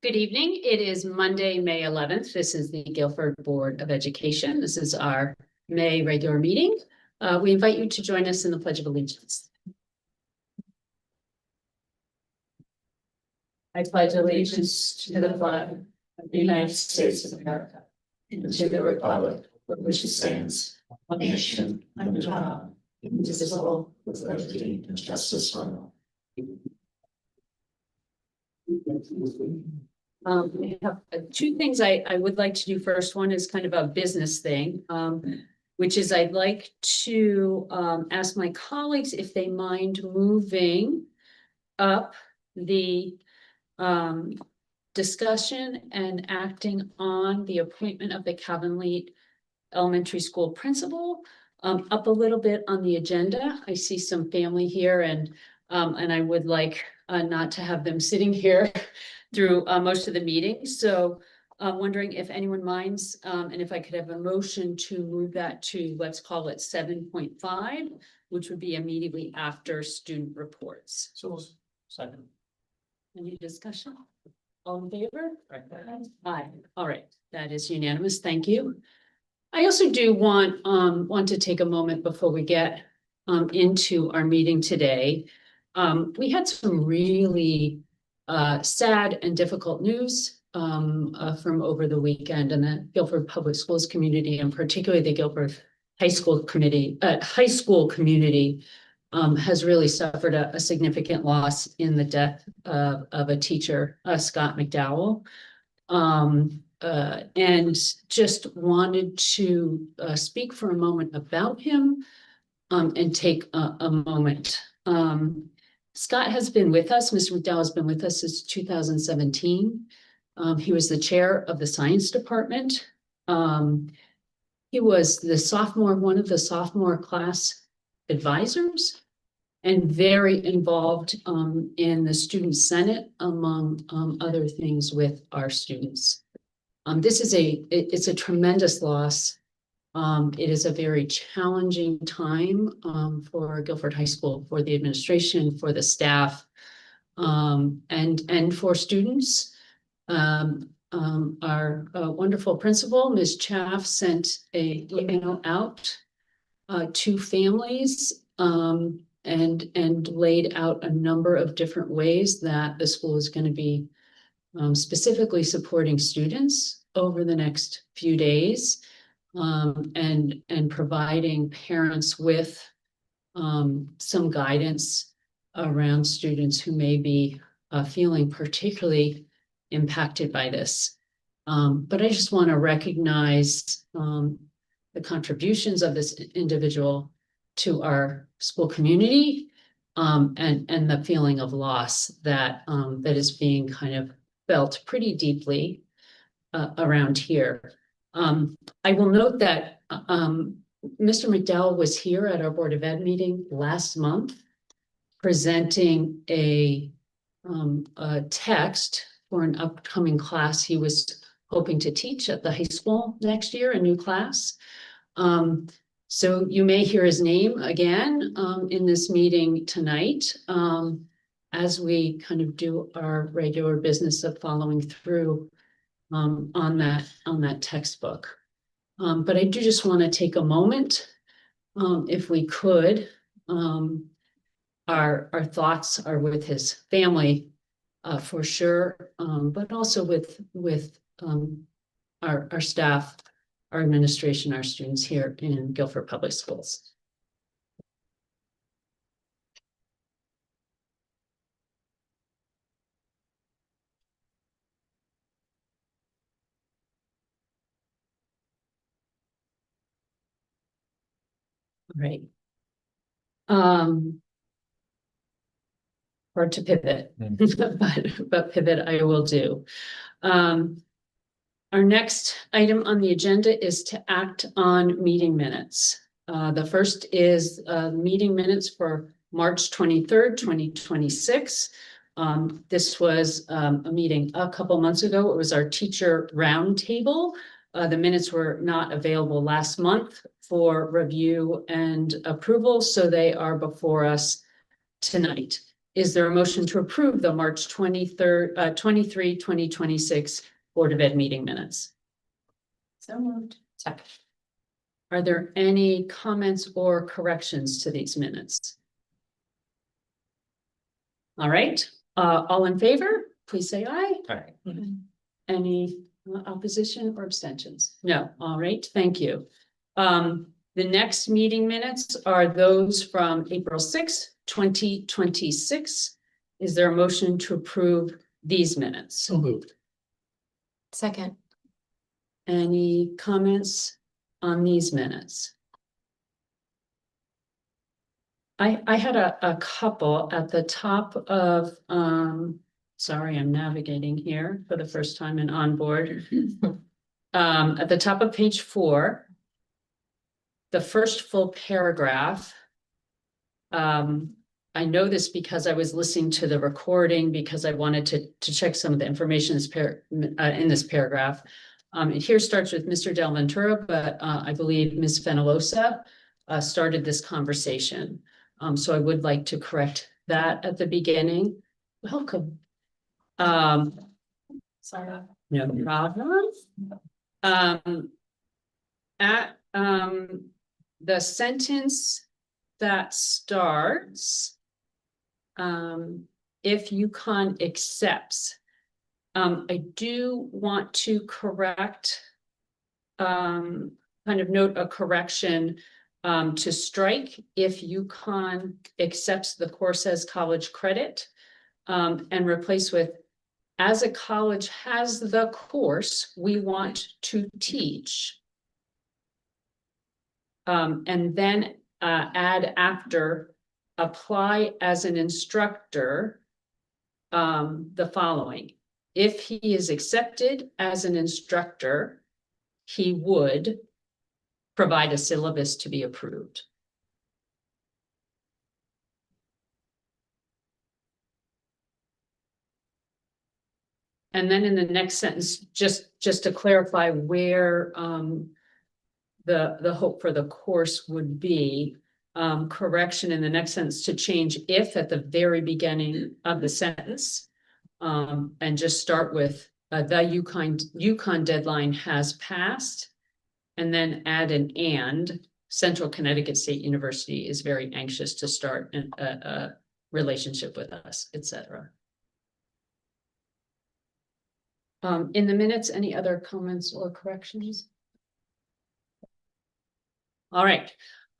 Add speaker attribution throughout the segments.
Speaker 1: Good evening. It is Monday, May 11th. This is the Guilford Board of Education. This is our May regular meeting. We invite you to join us in the Pledge of Allegiance. I pledge allegiance to the flag of the United States of America and to the republic for which it stands, one nation under God, indivisible, with liberty and justice for all. We have two things I would like to do first. One is kind of a business thing, which is I'd like to ask my colleagues if they mind moving up the discussion and acting on the appointment of the Calvin-Leet Elementary School principal up a little bit on the agenda. I see some family here and I would like not to have them sitting here through most of the meeting. So I'm wondering if anyone minds, and if I could have a motion to move that to, let's call it 7.5, which would be immediately after student reports.
Speaker 2: So, second.
Speaker 1: Any discussion? All in favor? Aye. All right, that is unanimous. Thank you. I also do want to take a moment before we get into our meeting today. We had some really sad and difficult news from over the weekend, and the Guilford Public Schools community, and particularly the Guilford High School community, has really suffered a significant loss in the death of a teacher, Scott McDowell. And just wanted to speak for a moment about him and take a moment. Scott has been with us. Mr. McDowell has been with us since 2017. He was the chair of the science department. He was one of the sophomore class advisors, and very involved in the student senate, among other things with our students. It's a tremendous loss. It is a very challenging time for Guilford High School, for the administration, for the staff, and for students. Our wonderful principal, Ms. Chaff, sent an email out to families and laid out a number of different ways that the school is going to be specifically supporting students over the next few days, and providing parents with some guidance around students who may be feeling particularly impacted by this. But I just want to recognize the contributions of this individual to our school community, and the feeling of loss that is being kind of felt pretty deeply around here. I will note that Mr. McDowell was here at our Board of Ed meeting last month, presenting a text for an upcoming class he was hoping to teach at the high school next year, a new class. So you may hear his name again in this meeting tonight, as we kind of do our regular business of following through on that textbook. But I do just want to take a moment, if we could. Our thoughts are with his family, for sure, but also with our staff, our administration, our students here in Guilford Public Schools. Right. Or to pivot, but pivot I will do. Our next item on the agenda is to act on meeting minutes. The first is meeting minutes for March 23rd, 2026. This was a meeting a couple months ago. It was our teacher roundtable. The minutes were not available last month for review and approval, so they are before us tonight. Is there a motion to approve the March 23rd, 2026 Board of Ed meeting minutes?
Speaker 2: So moved.
Speaker 1: Second. Are there any comments or corrections to these minutes? All right, all in favor, please say aye.
Speaker 3: Aye.
Speaker 1: Any opposition or abstentions? No, all right, thank you. The next meeting minutes are those from April 6th, 2026. Is there a motion to approve these minutes?
Speaker 3: So moved.
Speaker 2: Second.
Speaker 1: Any comments on these minutes? I had a couple at the top of, sorry, I'm navigating here for the first time in Onboard. At the top of page 4, the first full paragraph. I know this because I was listening to the recording because I wanted to check some of the information in this paragraph. It here starts with Mr. Del Ventura, but I believe Ms. Fenolosa started this conversation. So I would like to correct that at the beginning. Welcome.
Speaker 2: Sorry.
Speaker 1: No problem. At the sentence that starts, if UConn accepts, I do want to correct, kind of note a correction to strike if UConn accepts the course as college credit, and replace with as a college has the course we want to teach. And then add after apply as an instructor the following. If he is accepted as an instructor, he would provide a syllabus to be approved. And then in the next sentence, just to clarify where the hope for the course would be, correction in the next sentence to change if at the very beginning of the sentence, and just start with the UConn deadline has passed, and then add an and. Central Connecticut State University is very anxious to start a relationship with us, etc. In the minutes, any other comments or corrections? All right,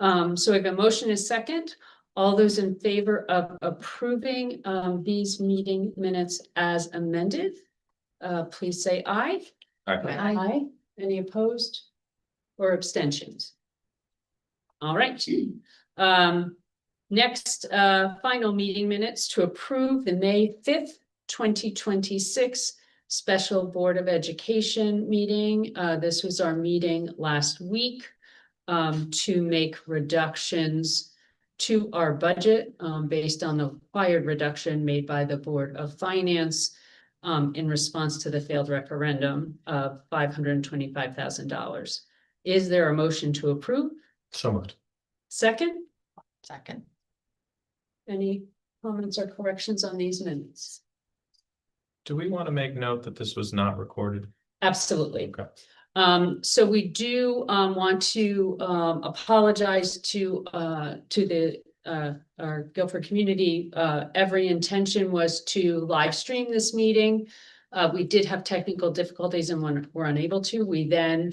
Speaker 1: so if a motion is second, all those in favor of approving these meeting minutes as amended, please say aye. Aye. Any opposed or abstentions? All right. Next, final meeting minutes to approve the May 5th, 2026 Special Board of Education meeting. This was our meeting last week to make reductions to our budget based on the required reduction made by the Board of Finance in response to the failed referendum of $525,000. Is there a motion to approve?
Speaker 3: So moved.
Speaker 1: Second?
Speaker 2: Second.
Speaker 1: Any comments or corrections on these minutes?
Speaker 3: Do we want to make note that this was not recorded?
Speaker 1: Absolutely.
Speaker 3: Okay.
Speaker 1: So we do want to apologize to our Guilford community. Every intention was to live stream this meeting. We did have technical difficulties and were unable to. We then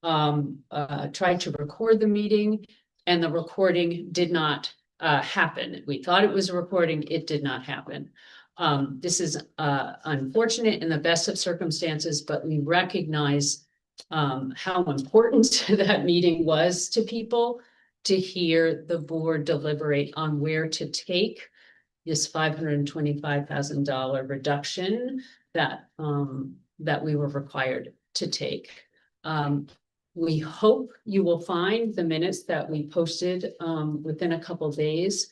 Speaker 1: tried to record the meeting, and the recording did not happen. We thought it was a recording, it did not happen. This is unfortunate in the best of circumstances, but we recognize how important that meeting was to people to hear the board deliberate on where to take this $525,000 reduction that we were required to take. We hope you will find the minutes that we posted within a couple days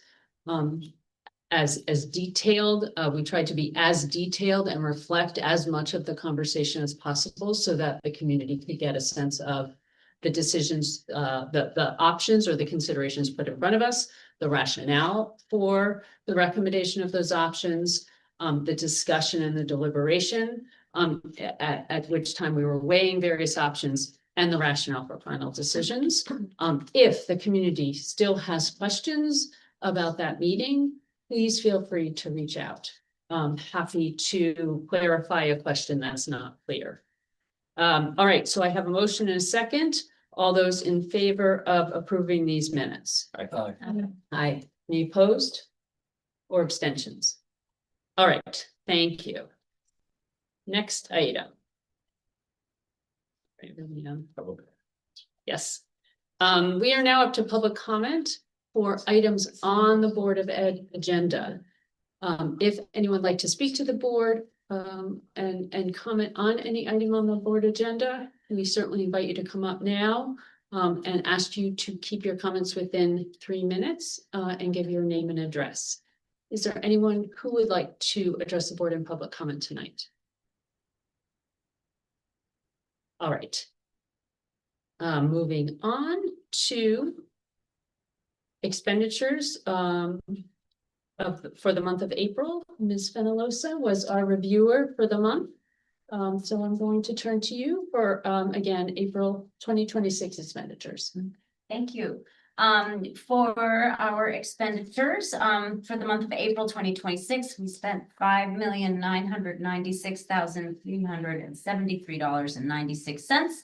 Speaker 1: as detailed. We tried to be as detailed and reflect as much of the conversation as possible so that the community could get a sense of the decisions, the options or the considerations put in front of us, the rationale for the recommendation of those options, the discussion and the deliberation, at which time we were weighing various options, and the rationale for final decisions. If the community still has questions about that meeting, please feel free to reach out. Happy to clarify a question that's not clear. All right, so I have a motion and a second. All those in favor of approving these minutes? Aye. Any opposed or abstentions? All right, thank you. Next item. Yes. We are now up to public comment for items on the Board of Ed agenda. If anyone would like to speak to the board and comment on any item on the board agenda, we certainly invite you to come up now and ask you to keep your comments within 3 minutes and give your name and address. Is there anyone who would like to address the board in public comment tonight? All right. Moving on to expenditures for the month of April. Ms. Fenolosa was our reviewer for the month. So I'm going to turn to you for, again, April 2026 expenditures.
Speaker 4: Thank you. For our expenditures, for the month of April 2026, we spent $5,996,373.96.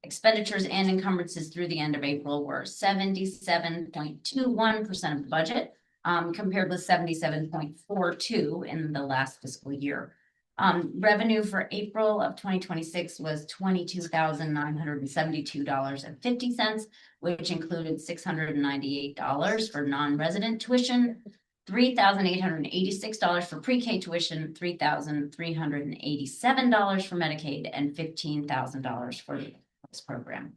Speaker 4: Expenditures and encumbrances through the end of April were 77.21% of the budget, compared with 77.42% in the last fiscal year. Revenue for April of 2026 was $22,972.50, which included $698 for non-resident tuition, $3,886 for pre-K tuition, $3,387 for Medicaid, and $15,000 for this program.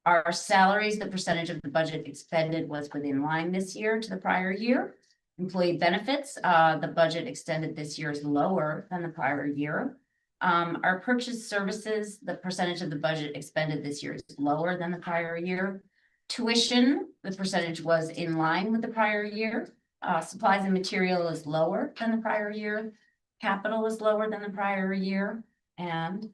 Speaker 4: Our salaries, the percentage of the budget expended, was within line this year to the prior year. Employee benefits, the budget extended this year is lower than the prior year. Our purchase services, the percentage of the budget expended this year is lower than the prior year. Tuition, the percentage was in line with the prior year. Supplies and material is lower than the prior year. Capital is lower than the prior year. And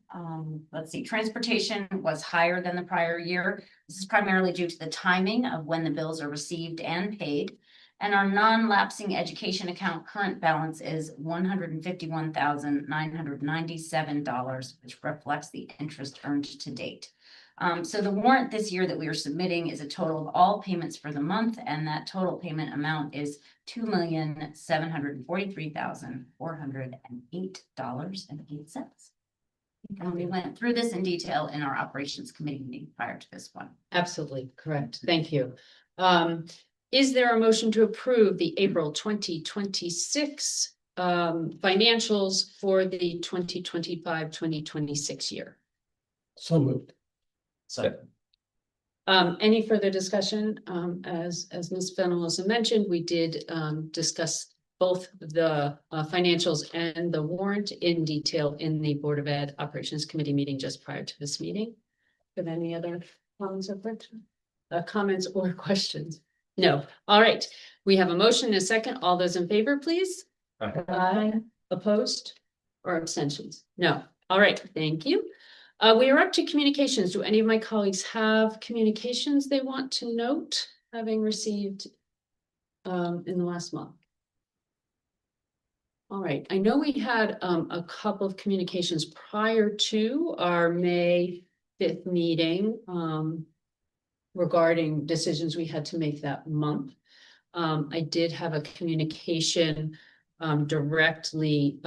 Speaker 4: let's see, transportation was higher than the prior year. This is primarily due to the timing of when the bills are received and paid. And our non-lapsing education account current balance is $151,997, which reflects the interest earned to date. So the warrant this year that we are submitting is a total of all payments for the month, and that total payment amount is $2,743,408.08. And we went through this in detail in our operations committee meeting prior to this one.
Speaker 1: Absolutely correct. Thank you. Is there a motion to approve the April 2026 financials for the 2025-2026 year?
Speaker 5: So moved.
Speaker 3: Second.
Speaker 1: Any further discussion? As Ms. Fenolosa mentioned, we did discuss both the financials and the warrant in detail in the Board of Ed Operations Committee meeting just prior to this meeting. Have any other comments or questions? No. All right. We have a motion and a second. All those in favor, please. Aye. Opposed or abstentions? No. All right. Thank you. We are up to communications. Do any of my colleagues have communications they want to note, having received in the last month? All right. I know we had a couple of communications prior to our May 5th meeting regarding decisions we had to make that month. I did have a communication directly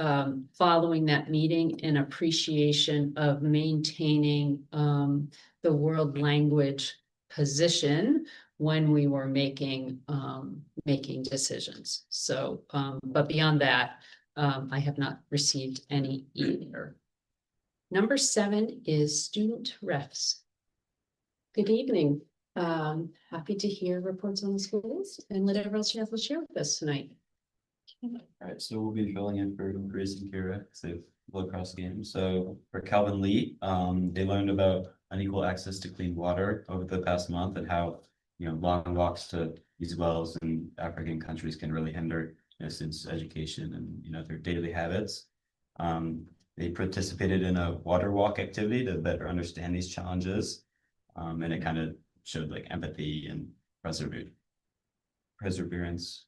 Speaker 1: following that meeting in appreciation of maintaining the world language position when we were making decisions. So, but beyond that, I have not received any either. Number 7 is student refs. Good evening. Happy to hear reports on the schools and whatever else you have to share with us tonight.
Speaker 6: All right, so we'll be filling in for Grace and Kira because they've lacrosse game. So for Calvin Lee, they learned about unequal access to clean water over the past month and how, long walks to these wells in African countries can really hinder, students' education and, their daily habits. They participated in a water walk activity to better understand these challenges. And it kind of showed like empathy and perseverance,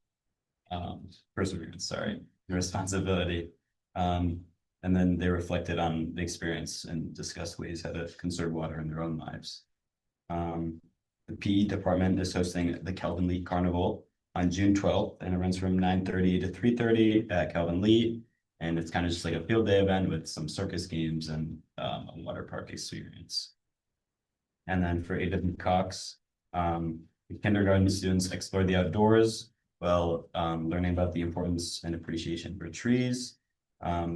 Speaker 6: sorry, and responsibility. And then they reflected on the experience and discussed ways how to conserve water in their own lives. The PE department is hosting the Calvin Lee Carnival on June 12th, and it runs from 9:30 to 3:30 at Calvin Lee. And it's kind of just like a field day event with some circus games and a water park experience. And then for A.W. Cox, kindergarten students explore the outdoors while learning about the importance and appreciation for trees.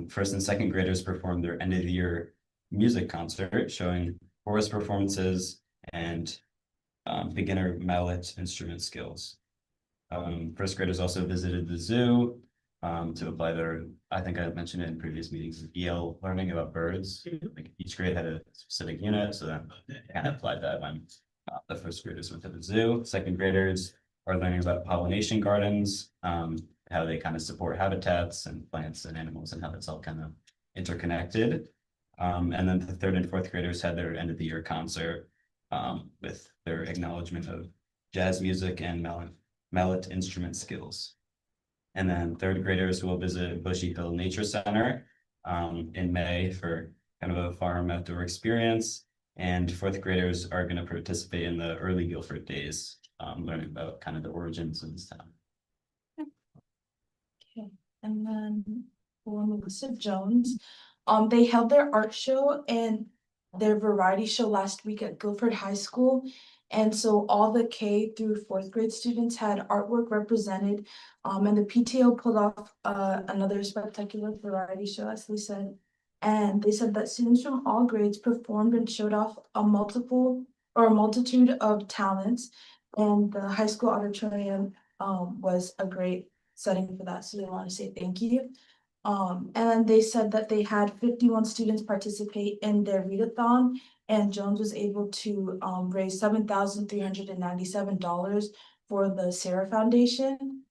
Speaker 6: First and second graders performed their end of the year music concert showing forest performances and beginner mallet instrument skills. First graders also visited the zoo to apply their, I think I mentioned it in previous meetings, EL learning about birds. Like each grade had a specific unit, so then I kind of applied that when the first graders went to the zoo. Second graders are learning about pollination gardens, how they kind of support habitats and plants and animals and how that's all kind of interconnected. And then the third and fourth graders had their end of the year concert with their acknowledgement of jazz music and mallet instrument skills. And then third graders will visit Bushy Hill Nature Center in May for kind of a farm outdoor experience. And fourth graders are going to participate in the early Guilford days, learning about kind of the origins of this town.
Speaker 5: Okay, and then for Melissa Jones, they held their art show and their variety show last week at Guilford High School. And so all the K through fourth grade students had artwork represented. And the PTO pulled off another spectacular variety show, as they said. And they said that students from all grades performed and showed off a multitude of talents. And the high school auditorium was a great setting for that. So they want to say thank you. And then they said that they had 51 students participate in their readathon, and Jones was able to raise $7,397 for the Sarah Foundation.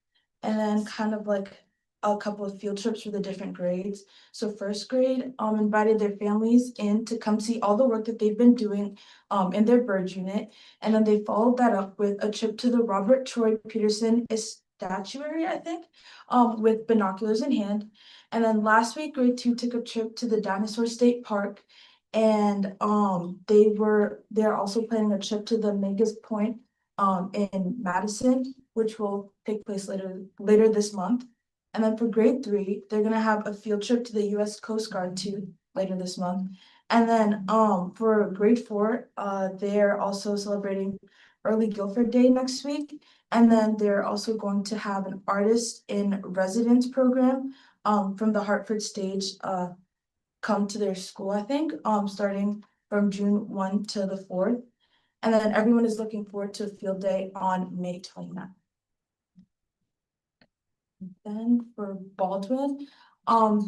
Speaker 5: And then kind of like a couple of field trips for the different grades. So first grade invited their families in to come see all the work that they've been doing in their bird unit. And then they followed that up with a trip to the Robert Troy Peterson Statuary, I think, with binoculars in hand. And then last week, grade 2 took a trip to the Dinosaur State Park, and they're also planning a trip to the Magus Point in Madison, which will take place later this month. And then for grade 3, they're gonna have a field trip to the U.S. Coast Guard too later this month. And then for grade 4, they're also celebrating Early Guilford Day next week. And then they're also going to have an artist in residence program from the Hartford stage come to their school, I think, starting from June 1 to the 4th. And then everyone is looking forward to a field day on May 29th. Then for Baldwin,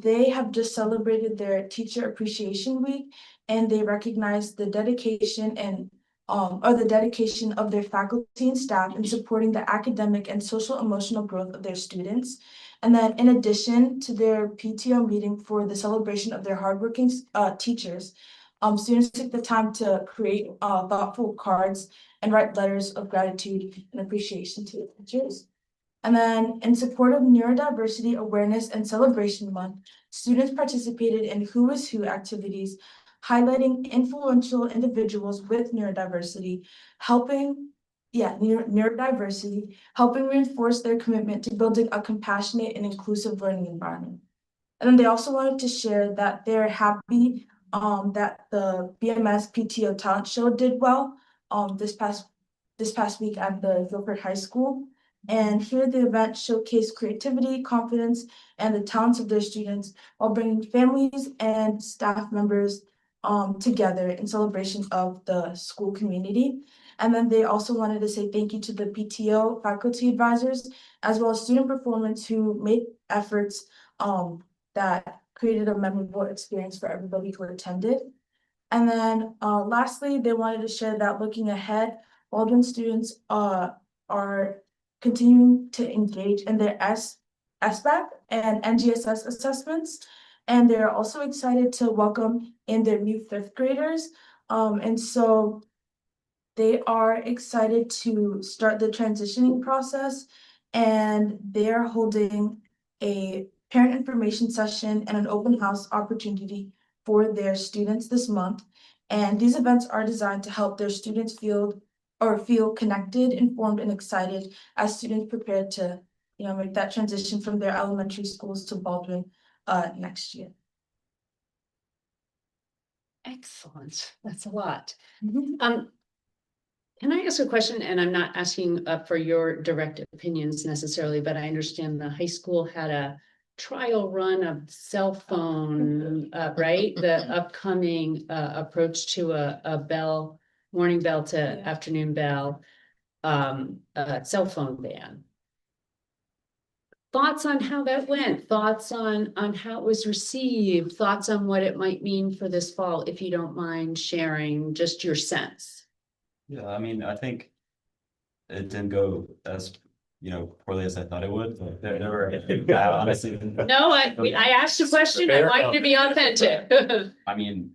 Speaker 5: they have just celebrated their Teacher Appreciation Week, and they recognize the dedication and the dedication of their faculty and staff in supporting the academic and social emotional growth of their students. And then in addition to their PTO meeting for the celebration of their hardworking teachers, students took the time to create thoughtful cards and write letters of gratitude and appreciation to the teachers. And then in support of Neurodiversity Awareness and Celebration Month, students participated in Who is Who activities, highlighting influential individuals with neurodiversity, helping reinforce their commitment to building a compassionate and inclusive learning environment. And then they also wanted to share that they're happy that the BMS PTO talent show did well this past week at the Guilford High School. And here the event showcased creativity, confidence, and the talents of their students while bringing families and staff members together in celebration of the school community. And then they also wanted to say thank you to the PTO faculty advisors, as well as student performance who made efforts that created a memorable experience for everybody who attended. And then lastly, they wanted to share that looking ahead, Baldwin students are continuing to engage in their SBAC and NGSS assessments. And they're also excited to welcome in their new 5th graders. And so they are excited to start the transitioning process, and they're holding a parent information session and an open house opportunity for their students this month. And these events are designed to help their students feel connected, informed, and excited as students prepare to, make that transition from their elementary schools to Baldwin next year.
Speaker 1: Excellent. That's a lot. Can I ask a question? And I'm not asking for your direct opinions necessarily, but I understand the high school had a trial run of cell phone, right? The upcoming approach to a morning bell to afternoon bell, cell phone ban. Thoughts on how that went? Thoughts on how it was received? Thoughts on what it might mean for this fall, if you don't mind sharing just your sense.
Speaker 6: Yeah, I mean, I think it didn't go as, poorly as I thought it would, but there were, honestly.
Speaker 1: No, I asked a question. I want you to be authentic.
Speaker 6: I mean,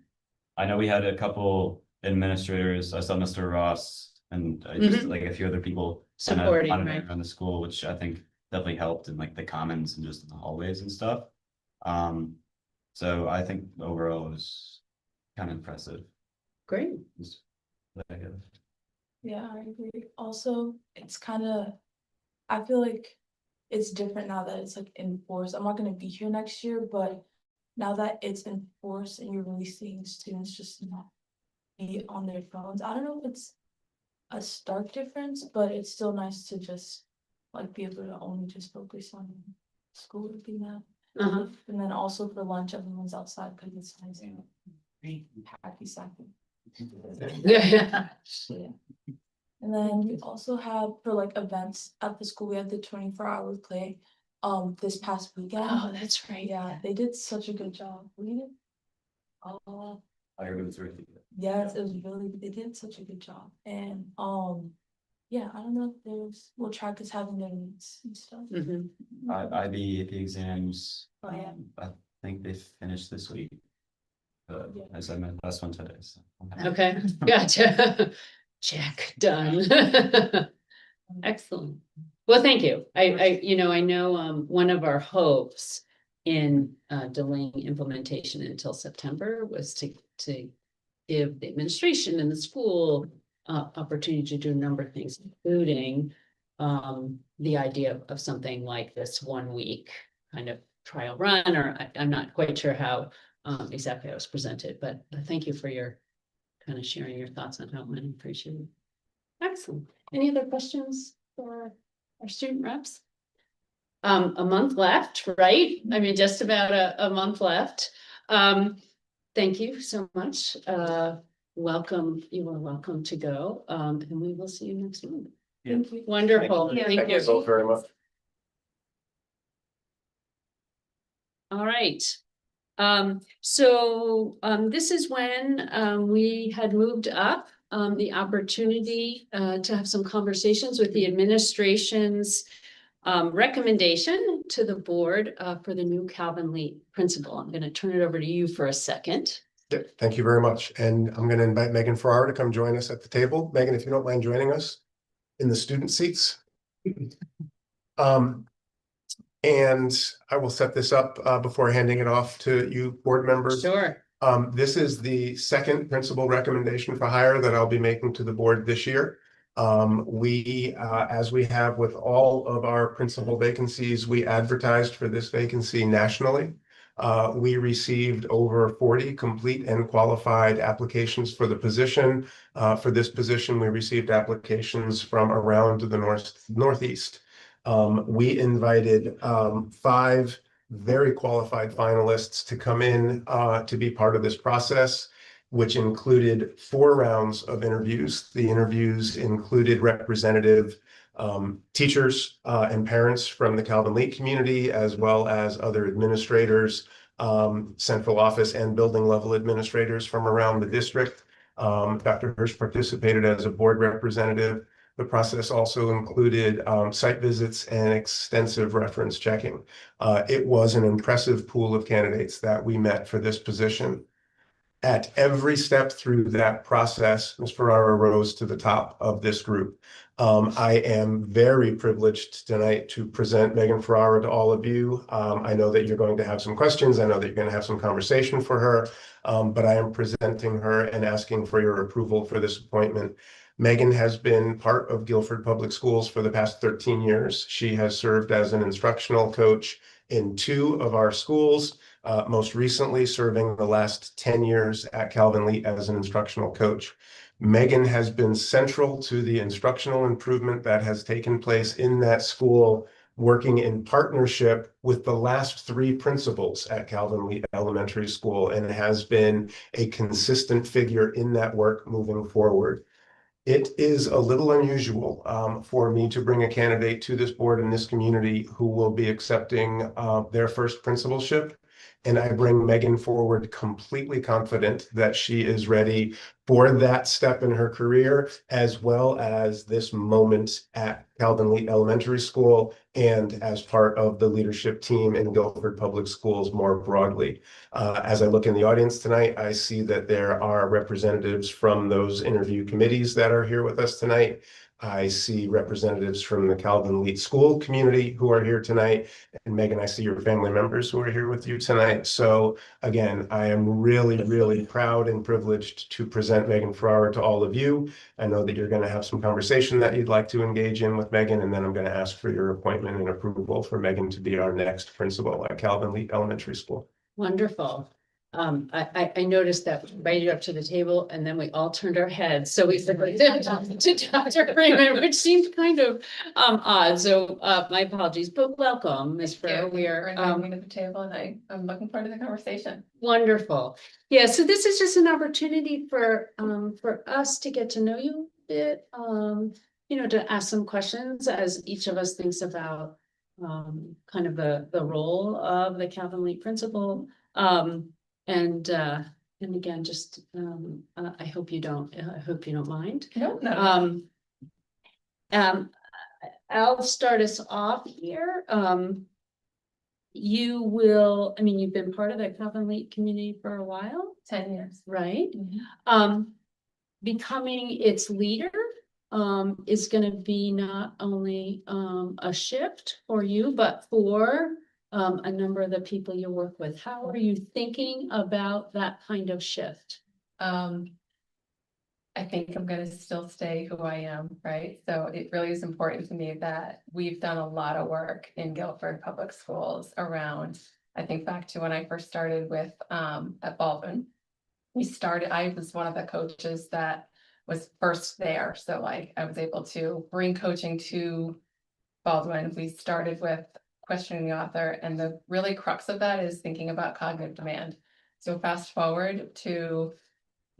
Speaker 6: I know we had a couple administrators. I saw Mr. Ross and just like a few other people kind of
Speaker 1: Supporting,
Speaker 6: monitoring
Speaker 1: right?
Speaker 6: around the school, which I think definitely helped in like the commons and just in the hallways and stuff. So I think overall it was kind of impressive.
Speaker 1: Great.
Speaker 6: Just what I get.
Speaker 5: Yeah, I agree. Also, it's I feel like it's different now that it's like enforced. I'm not gonna be here next year, but now that it's enforced and you're really seeing students just not be on their phones. I don't know if it's a stark difference, but it's still nice to just like be able to only just focus on school would be that. And then also for lunch, everyone's outside because it's nice and happy second.
Speaker 1: Yeah.
Speaker 5: And then we also have for like events at the school, we had the 24-hour play this past weekend.
Speaker 1: Oh, that's right.
Speaker 5: Yeah, they did such a good job. We did. Oh,
Speaker 6: I heard it was really good.
Speaker 5: yes, it was really, they did such a good job. And yeah, I don't know if we'll track is having their meets and stuff.
Speaker 6: IB exams.
Speaker 5: Oh, yeah.
Speaker 6: I think they finished this week. As I meant last one today. So.
Speaker 1: Okay, gotcha. Check, done. Excellent. Well, thank you. I know one of our hopes in delaying implementation until September was to give the administration and the school opportunity to do a number of things, including the idea of something like this 1 week kind of trial run, or I'm not quite sure how exactly I was presented, but thank you for your kind of sharing your thoughts on how it went. I appreciate it. Excellent. Any other questions for our student reps? A month left, right? I mean, just about a month left. Thank you so much. Welcome. You are welcome to go. And we will see you next month.
Speaker 6: Yeah.
Speaker 5: Thank you.
Speaker 1: Wonderful. Thank you.
Speaker 7: both very much.
Speaker 1: All right. This is when we had moved up the opportunity to have some conversations with the administration's recommendation to the board for the new Calvin Lee principal. I'm going to turn it over to you for a second.
Speaker 7: Yeah, thank you very much. And I'm going to invite Megan Farrar to come join us at the table. Megan, if you don't mind joining us in the student seats. And I will set this up before handing it off to you board members.
Speaker 1: Sure.
Speaker 7: This is the second principal recommendation for hire that I'll be making to the board this year. As we have with all of our principal vacancies, we advertised for this vacancy nationally. We received over 40 complete and qualified applications for the position. For this position, we received applications from around the Northeast. We invited 5 very qualified finalists to come in to be part of this process, which included 4 rounds of interviews. The interviews included representative teachers and parents from the Calvin Lee community, as well as other administrators, central office and building level administrators from around the district. Dr. Hirsch participated as a board representative. The process also included site visits and extensive reference checking. It was an impressive pool of candidates that we met for this position. At every step through that process, Ms. Ferrara rose to the top of this group. I am very privileged tonight to present Megan Ferrara to all of you. I know that you're going to have some questions. I know that you're going to have some conversation for her, but I am presenting her and asking for your approval for this appointment. Megan has been part of Guilford Public Schools for the past 13 years. She has served as an instructional coach in 2 of our schools. Most recently serving the last 10 years at Calvin Lee as an instructional coach. Megan has been central to the instructional improvement that has taken place in that school, working in partnership with the last 3 principals at Calvin Lee Elementary School, and has been a consistent figure in that work moving forward. It is a little unusual for me to bring a candidate to this board in this community who will be accepting their first principalship. And I bring Megan forward completely confident that she is ready for that step in her career, as well as this moment at Calvin Lee Elementary School and as part of the leadership team in Guilford Public Schools more broadly. As I look in the audience tonight, I see that there are representatives from those interview committees that are here with us tonight. I see representatives from the Calvin Lee school community who are here tonight. And Megan, I see your family members who are here with you tonight. So again, I am really, really proud and privileged to present Megan Ferrara to all of you. I know that you're going to have some conversation that you'd like to engage in with Megan, and then I'm going to ask for your appointment and approval for Megan to be our next principal at Calvin Lee Elementary School.
Speaker 1: Wonderful. I noticed that right up to the table and then we all turned our heads. So we said to Dr. Freeman, which seemed kind of odd. So my apologies, but welcome, Ms. Ferrer. We are
Speaker 2: inviting me to the table and I'm looking forward to the conversation.
Speaker 1: wonderful. Yeah, so this is just an opportunity for us to get to know you a bit, you know, to ask some questions as each of us thinks about kind of the role of the Calvin Lee principal. And again, just I hope you don't mind.
Speaker 2: No, no.
Speaker 1: I'll start us off here. You will, I mean, you've been part of the Calvin Lee community for a while,
Speaker 2: 10 years.
Speaker 1: right?
Speaker 2: Mhm.
Speaker 1: Becoming its leader is going to be not only a shift for you, but for a number of the people you work with. How are you thinking about that kind of shift?
Speaker 2: I think I'm going to still stay who I am, right? So it really is important to me that we've done a lot of work in Guilford Public Schools around, I think back to when I first started with at Baldwin. I was one of the coaches that was first there. So like I was able to bring coaching to Baldwin. We started with questioning the author, and the really crux of that is thinking about cognitive demand. So fast forward to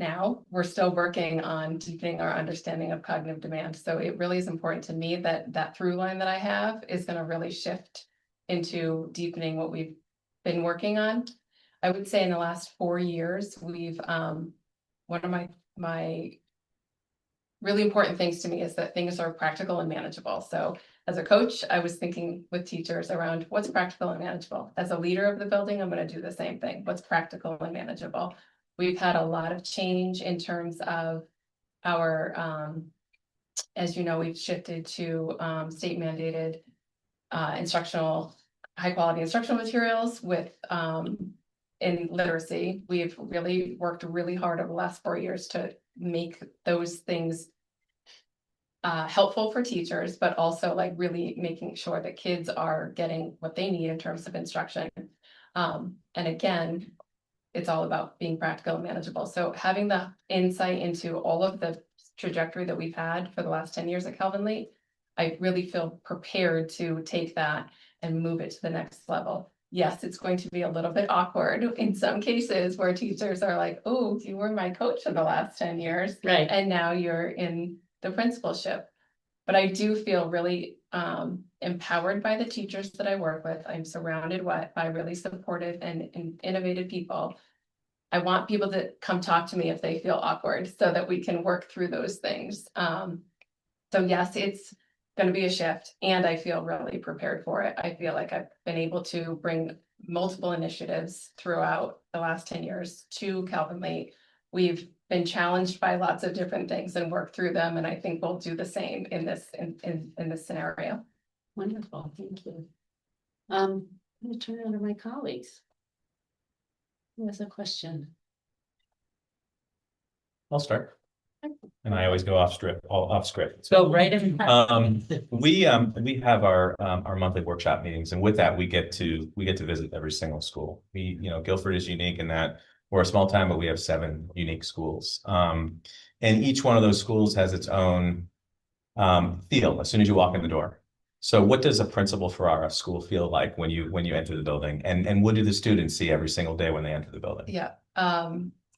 Speaker 2: now, we're still working on deepening our understanding of cognitive demand. So it really is important to me that that through line that I have is going to really shift into deepening what we've been working on. I would say in the last 4 years, we've one of my really important things to me is that things are practical and manageable. So as a coach, I was thinking with teachers around what's practical and manageable. As a leader of the building, I'm going to do the same thing. What's practical and manageable? We've had a lot of change in terms of our, as you know, we've shifted to state mandated high quality instructional materials with in literacy. We've really worked really hard over the last 4 years to make those things helpful for teachers, but also like really making sure that kids are getting what they need in terms of instruction. And again, it's all about being practical and manageable. So having the insight into all of the trajectory that we've had for the last 10 years at Calvin Lee, I really feel prepared to take that and move it to the next level. Yes, it's going to be a little bit awkward in some cases where teachers are like, oh, you were my coach for the last 10 years.
Speaker 1: Right.
Speaker 2: And now you're in the principalship. But I do feel really empowered by the teachers that I work with. I'm surrounded by really supportive and innovative people. I want people to come talk to me if they feel awkward so that we can work through those things. So yes, it's going to be a shift and I feel really prepared for it. I feel like I've been able to bring multiple initiatives throughout the last 10 years to Calvin Lake. We've been challenged by lots of different things and work through them. And I think we'll do the same in this scenario.
Speaker 1: Wonderful, thank you. I'm gonna turn it over to my colleagues. Who has a question?
Speaker 3: I'll start. And I always go off script,
Speaker 1: Go right in.
Speaker 3: We have our monthly workshop meetings, and with that, we get to visit every single school. Guilford is unique in that we're a small town, but we have 7 unique schools. And each one of those schools has its own feel as soon as you walk in the door. So what does a principal for our school feel like when you enter the building? And what do the students see every single day when they enter the building?
Speaker 2: Yeah.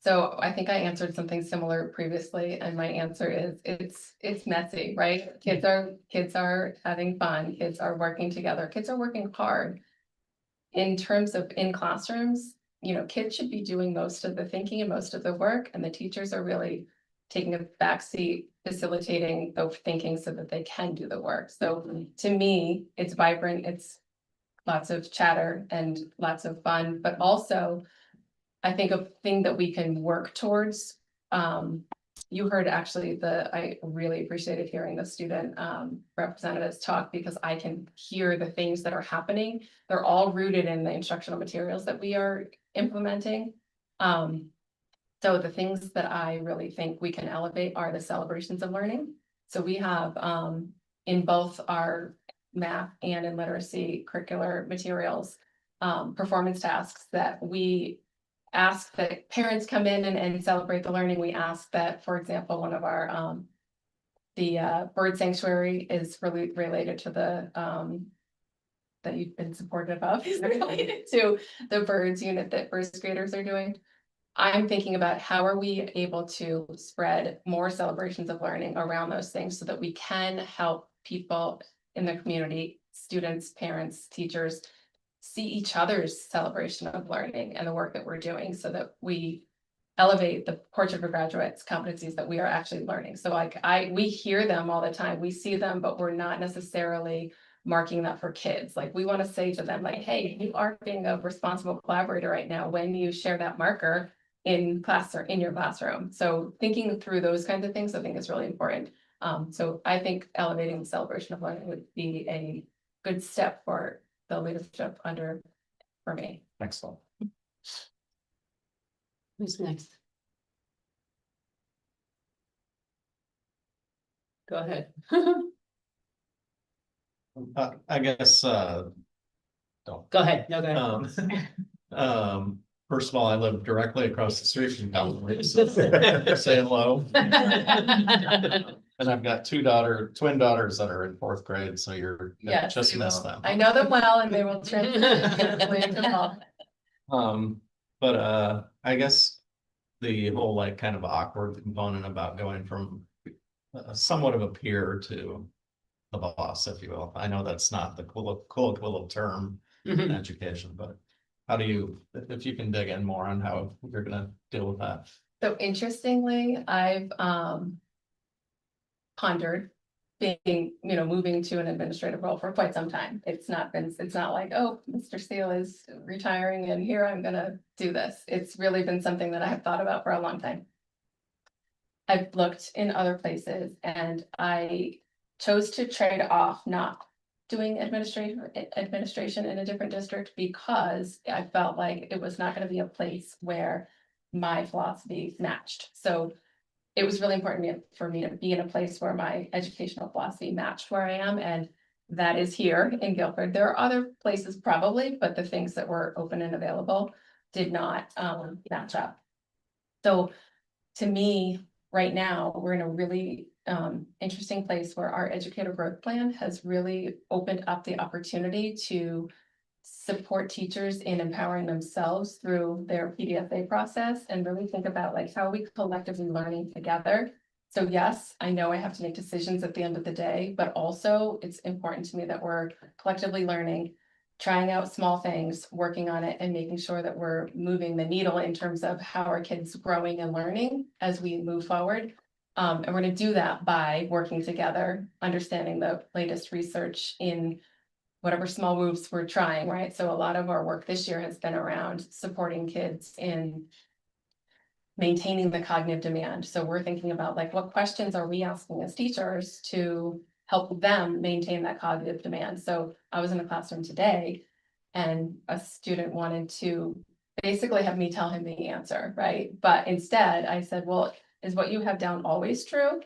Speaker 2: So I think I answered something similar previously, and my answer is it's messy, right? Kids are having fun, kids are working together, kids are working hard. In terms of in classrooms, kids should be doing most of the thinking and most of the work, and the teachers are really taking a backseat, facilitating the thinking so that they can do the work. So to me, it's vibrant, it's lots of chatter and lots of fun, but also I think a thing that we can work towards, you heard actually I really appreciated hearing the student representatives talk because I can hear the things that are happening. They're all rooted in the instructional materials that we are implementing. So the things that I really think we can elevate are the celebrations of learning. So we have in both our math and in literacy curricular materials, performance tasks that we ask that parents come in and celebrate the learning. We ask that, for example, one of our the bird sanctuary is really related to the that you've been supportive of is related to the birds unit that first graders are doing. I'm thinking about how are we able to spread more celebrations of learning around those things so that we can help people in the community, students, parents, teachers, see each other's celebration of learning and the work that we're doing so that we elevate the portrait of graduates competencies that we are actually learning. So we hear them all the time, we see them, but we're not necessarily marking that for kids. Like we want to say to them, like, hey, you are being a responsible collaborator right now when you share that marker in class or in your classroom. So thinking through those kinds of things, I think is really important. So I think elevating the celebration of learning would be a good step for the leadership for me.
Speaker 3: Excellent.
Speaker 1: Who's next? Go ahead.
Speaker 8: I guess,
Speaker 1: Go ahead. No, go ahead.
Speaker 8: First of all, I live directly across the street from Calvin Lake, so say hello. And I've got twin daughters that are in 4th grade, so you're
Speaker 2: Yes,
Speaker 8: just
Speaker 2: they
Speaker 8: missed
Speaker 2: will.
Speaker 8: them.
Speaker 2: I know them well and they will transition.
Speaker 8: But I guess the whole like kind of awkward component about going from somewhat of a peer to the boss, if you will. I know that's not the colloquial term in education, but how do you, if you can dig in more on how you're gonna deal with that?
Speaker 2: So interestingly, I've pondered being, moving to an administrative role for quite some time. It's not like, oh, Mr. Steele is retiring and here I'm gonna do this. It's really been something that I have thought about for a long time. I've looked in other places and I chose to trade off not doing administration in a different district because I felt like it was not going to be a place where my philosophy matched. So it was really important for me to be in a place where my educational philosophy matched where I am, and that is here in Guilford. There are other places probably, but the things that were open and available did not match up. So to me, right now, we're in a really interesting place where our educator growth plan has really opened up the opportunity to support teachers in empowering themselves through their PDFA process and really think about like how are we collectively learning together So yes, I know I have to make decisions at the end of the day, but also it's important to me that we're collectively learning, trying out small things, working on it, and making sure that we're moving the needle in terms of how our kids growing and learning as we move forward. And we're gonna do that by working together, understanding the latest research in whatever small moves we're trying, right? So a lot of our work this year has been around supporting kids in maintaining the cognitive demand. So we're thinking about like, what questions are we asking as teachers to help them maintain that cognitive demand? So I was in a classroom today and a student wanted to basically have me tell him the answer, right? But instead I said, well, is what you have down always true?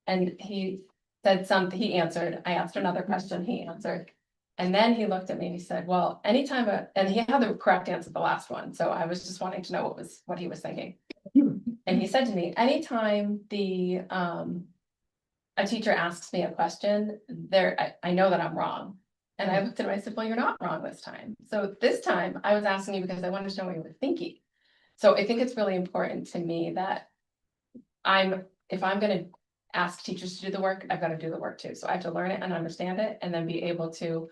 Speaker 2: And he said something, he answered, I asked another question, he answered. And then he looked at me and he said, well, anytime, and he had the correct answer, the last one. So I was just wanting to know what he was thinking. And he said to me, anytime a teacher asks me a question, I know that I'm wrong. And I looked at him, I said, well, you're not wrong this time. So this time I was asking you because I wanted to know what you were thinking. So I think it's really important to me that if I'm gonna ask teachers to do the work, I've got to do the work too. So I have to learn it and understand it and then be able to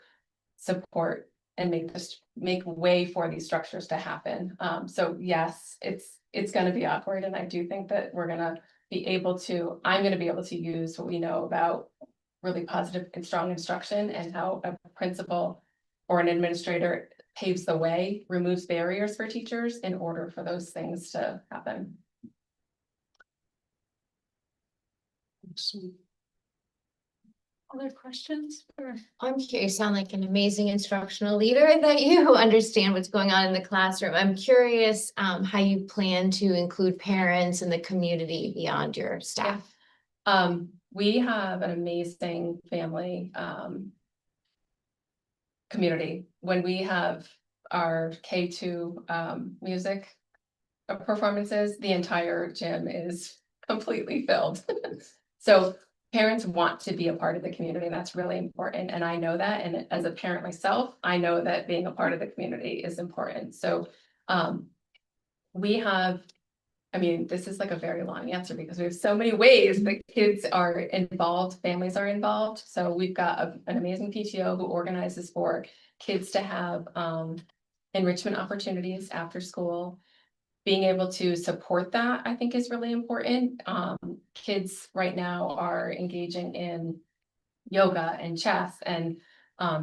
Speaker 2: support and make way for these structures to happen. So yes, it's gonna be awkward, and I do think that I'm gonna be able to use what we know about really positive and strong instruction and how a principal or an administrator paves the way, removes barriers for teachers in order for those things to happen.
Speaker 1: Other questions?
Speaker 9: I'm curious, you sound like an amazing instructional leader that you understand what's going on in the classroom. I'm curious how you plan to include parents and the community beyond your staff.
Speaker 2: We have an amazing family community. When we have our K2 music performances, the entire gym is completely filled. So parents want to be a part of the community, and that's really important. And I know that. And as a parent myself, I know that being a part of the community is important. So we have, I mean, this is like a very long answer because we have so many ways that kids are involved, families are involved. So we've got an amazing PTO who organizes for kids to have enrichment opportunities after school. Being able to support that, I think, is really important. Kids right now are engaging in yoga and chess and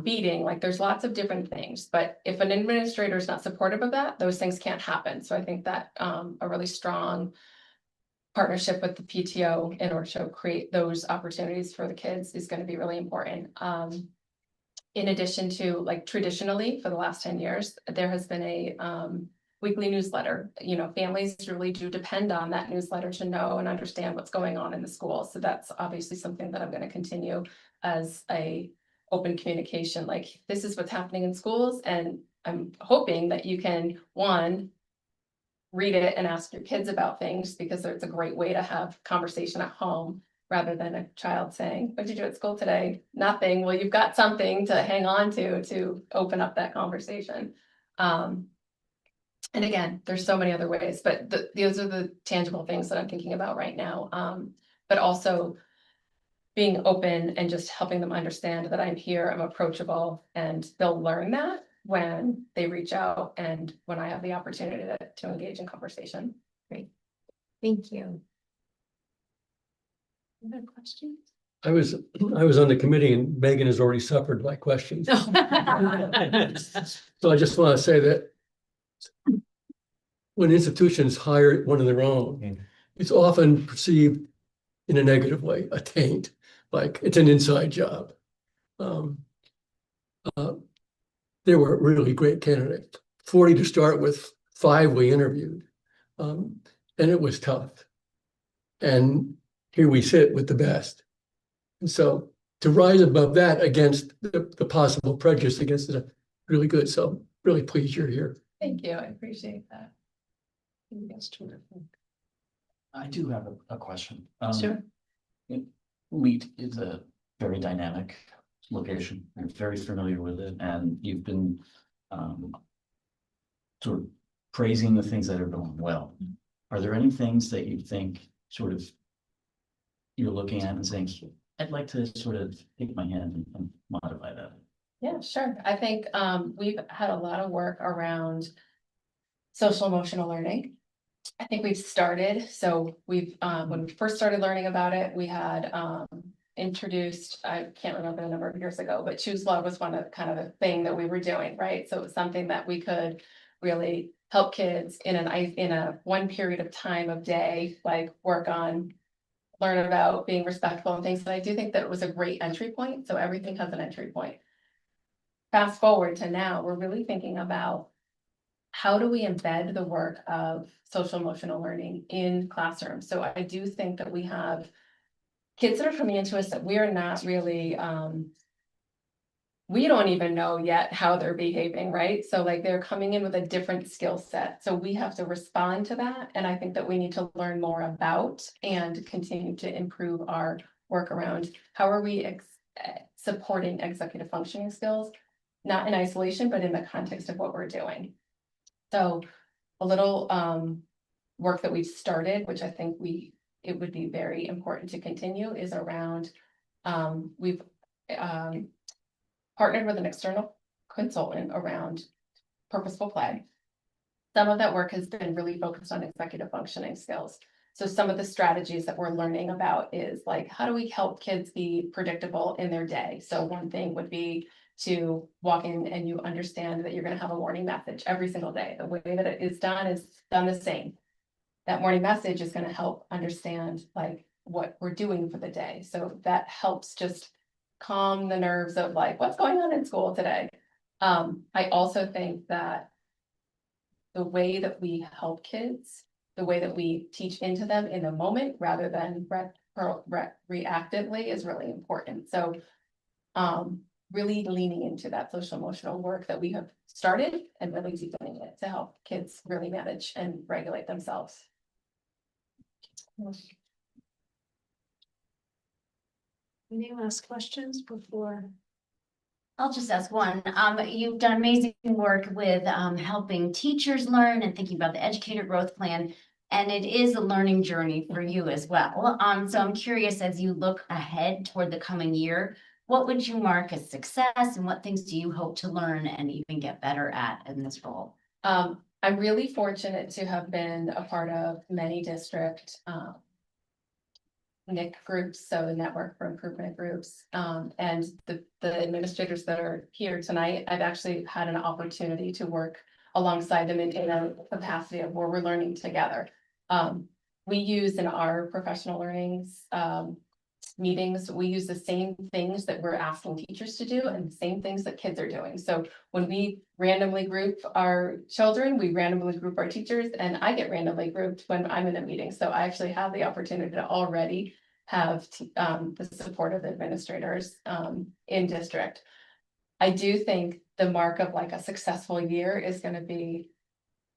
Speaker 2: beading. Like there's lots of different things, but if an administrator is not supportive of that, those things can't happen. So I think that a really strong partnership with the PTO in order to create those opportunities for the kids is going to be really important. In addition to, like, traditionally for the last 10 years, there has been a weekly newsletter. You know, families really do depend on that newsletter to know and understand what's going on in the school. So that's obviously something that I'm going to continue as a open communication, like this is what's happening in schools. And I'm hoping that you can, one, read it and ask your kids about things, because it's a great way to have conversation at home rather than a child saying, what did you do at school today? Nothing. Well, you've got something to hang on to open up that conversation. And again, there's so many other ways, but those are the tangible things that I'm thinking about right now. But also being open and just helping them understand that I'm here, I'm approachable, and they'll learn that when they reach out and when I have the opportunity to engage in conversation.
Speaker 9: Great. Thank you.
Speaker 1: Other questions?
Speaker 10: I was on the committee and Megan has already suffered my questions. So I just want to say that when institutions hire one of their own, it's often perceived in a negative way, a taint, like it's an inside job. There were really great candidates, 40 to start with, 5 we interviewed, and it was tough. And here we sit with the best. And so to rise above that against the possible prejudice against it, really good. So really pleased you're here.
Speaker 2: Thank you. I appreciate that.
Speaker 1: That's terrific.
Speaker 11: I do have a question.
Speaker 1: Sure.
Speaker 11: Wheat is a very dynamic location. I'm very familiar with it, and you've been sort of praising the things that are going well. Are there any things that you think sort of you're looking at and saying, I'd like to sort of take my hand and modify that?
Speaker 2: Yeah, sure. I think we've had a lot of work around social emotional learning. I think we've started, so we've, when we first started learning about it, we had introduced, I can't remember the number of years ago, but Choose Love was one of kind of the thing that we were doing, right? So it was something that we could really help kids in a one period of time of day, like work on, learn about being respectful and things. And I do think that it was a great entry point. So everything has an entry point. Fast forward to now, we're really thinking about how do we embed the work of social emotional learning in classrooms? So I do think that we have kids that are coming into us that we are not really, we don't even know yet how they're behaving, right? So like they're coming in with a different skill set. So we have to respond to that. And I think that we need to learn more about and continue to improve our work around how are we supporting executive functioning skills, not in isolation, but in the context of what we're doing. So a little work that we've started, which I think it would be very important to continue, is around we've partnered with an external consultant around purposeful play. Some of that work has been really focused on executive functioning skills. So some of the strategies that we're learning about is like, how do we help kids be predictable in their day? So one thing would be to walk in and you understand that you're going to have a morning message every single day. The way that it is done the same. That morning message is going to help understand like what we're doing for the day. So that helps just calm the nerves of like, what's going on in school today? I also think that the way that we help kids, the way that we teach into them in the moment rather than reactively is really important. So really leaning into that social emotional work that we have started and really deepening it to help kids really manage and regulate themselves.
Speaker 1: Any last questions before?
Speaker 4: I'll just ask one. You've done amazing work with helping teachers learn and thinking about the educator growth plan. And it is a learning journey for you as well. So I'm curious, as you look ahead toward the coming year, what would you mark as success and what things do you hope to learn and even get better at in this role?
Speaker 2: I'm really fortunate to have been a part of many district NIC groups, so the Network for Improvement groups, and the administrators that are here tonight, I've actually had an opportunity to work alongside them in a capacity of where we're learning together. We use in our professional learnings meetings, we use the same things that we're asking teachers to do and the same things that kids are doing. So when we randomly group our children, we randomly group our teachers, and I get randomly grouped when I'm in a meeting. So I actually have the opportunity to already have the support of the administrators in district. I do think the mark of like a successful year is going to be,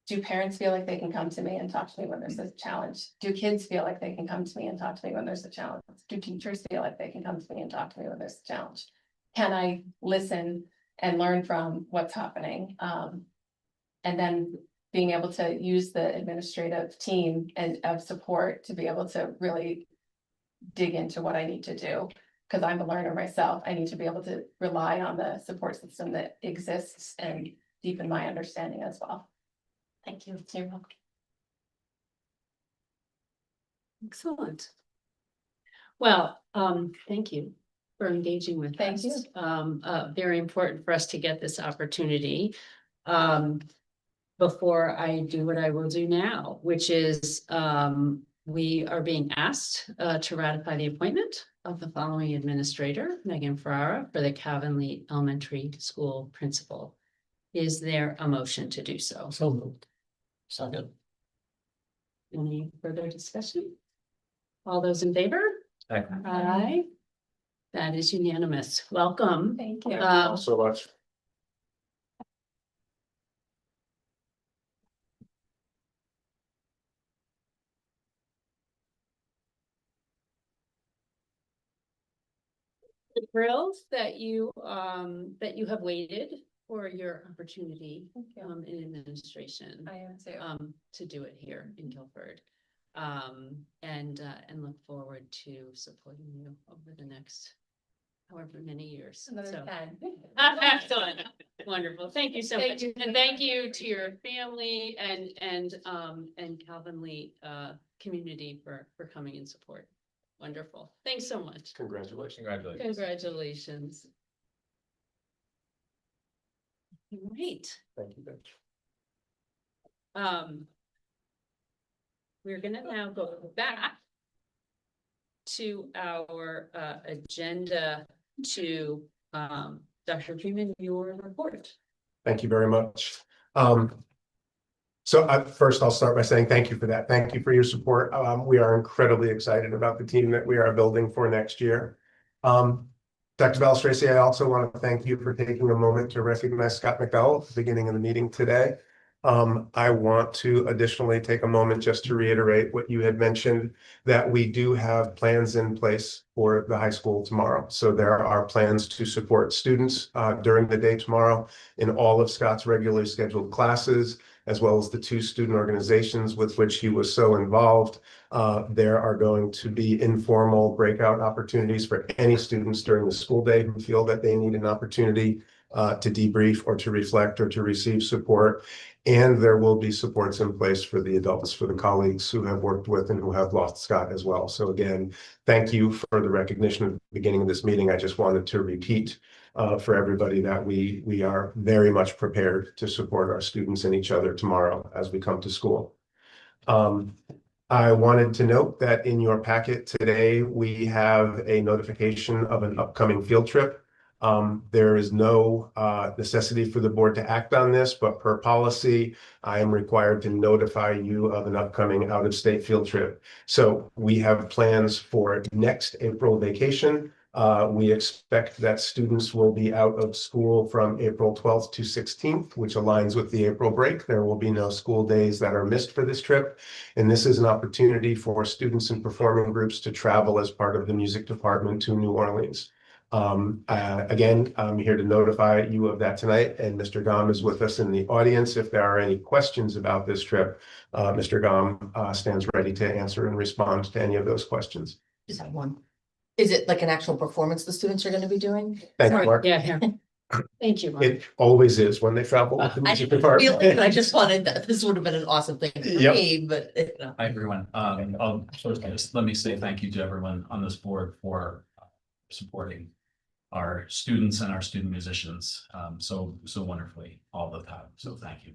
Speaker 2: do parents feel like they can come to me and talk to me when there's a challenge? Do kids feel like they can come to me and talk to me when there's a challenge? Do teachers feel like they can come to me and talk to me when there's a challenge? Can I listen and learn from what's happening? And then being able to use the administrative team and of support to be able to really dig into what I need to do. Because I'm a learner myself, I need to be able to rely on the support system that exists and deepen my understanding as well. Thank you. You're welcome.
Speaker 1: Excellent. Well, thank you for engaging with
Speaker 2: Thank
Speaker 1: us.
Speaker 2: you.
Speaker 1: Very important for us to get this opportunity. Before I do what I will do now, which is we are being asked to ratify the appointment of the following administrator, Megan Ferrara, for the Calvin Elementary School principal. Is there a motion to do so?
Speaker 10: So moved.
Speaker 11: Second.
Speaker 1: Any further discussion? All those in favor?
Speaker 3: Aye.
Speaker 1: Aye. That is unanimous. Welcome.
Speaker 2: Thank you.
Speaker 7: So much.
Speaker 1: Thrilled that you have waited for your opportunity
Speaker 2: Thank you.
Speaker 1: in administration
Speaker 2: I am too.
Speaker 1: to do it here in Guilford. And look forward to supporting you over the next however many years.
Speaker 2: Another
Speaker 1: So
Speaker 2: 10.
Speaker 1: excellent, wonderful. Thank you so
Speaker 9: Thank
Speaker 1: much,
Speaker 9: you.
Speaker 1: and thank you to your family and Calvin Lee community for coming in support. Wonderful. Thanks so much.
Speaker 7: Congratulations.
Speaker 3: Congratulations.
Speaker 1: Congratulations. Great.
Speaker 7: Thank you, Mitch.
Speaker 1: We're gonna now go back to our agenda to Dr. Freeman, your report.
Speaker 7: Thank you very much. First, I'll start by saying thank you for that. Thank you for your support. We are incredibly excited about the team that we are building for next year. Dr. Balstraci, I also want to thank you for taking a moment to recognize Scott McDowell at the beginning of the meeting today. I want to additionally take a moment just to reiterate what you had mentioned, that we do have plans in place for the high school tomorrow. So there are plans to support students during the day tomorrow in all of Scott's regularly scheduled classes, as well as the 2 student organizations with which he was so involved. There are going to be informal breakout opportunities for any students during the school day who feel that they need an opportunity to debrief or to reflect or to receive support. And there will be supports in place for the adults, for the colleagues who have worked with and who have lost Scott as well. So again, thank you for the recognition at the beginning of this meeting. I just wanted to repeat for everybody that we are very much prepared to support our students and each other tomorrow as we come to school. I wanted to note that in your packet today, we have a notification of an upcoming field trip. There is no necessity for the board to act on this, but per policy, I am required to notify you of an upcoming out-of-state field trip. So we have plans for next April vacation. We expect that students will be out of school from April 12th to 16th, which aligns with the April break. There will be no school days that are missed for this trip. And this is an opportunity for students and performing groups to travel as part of the music department to New Orleans. Again, I'm here to notify you of that tonight, and Mr. Gom is with us in the audience. If there are any questions about this trip, Mr. Gom stands ready to answer and respond to any of those questions.
Speaker 12: Just have one. Is it like an actual performance the students are going to be doing?
Speaker 7: Thank you,
Speaker 1: Sorry,
Speaker 7: Mark.
Speaker 1: yeah. Thank you, Mark.
Speaker 7: It always is when they travel with the music
Speaker 12: I
Speaker 7: department.
Speaker 12: just wanted that. This would have been an awesome thing for
Speaker 7: Yep.
Speaker 12: me, but
Speaker 11: Hi, everyone. First, just let me say thank you to everyone on this board for supporting our students and our student musicians so wonderfully all the time. So thank you.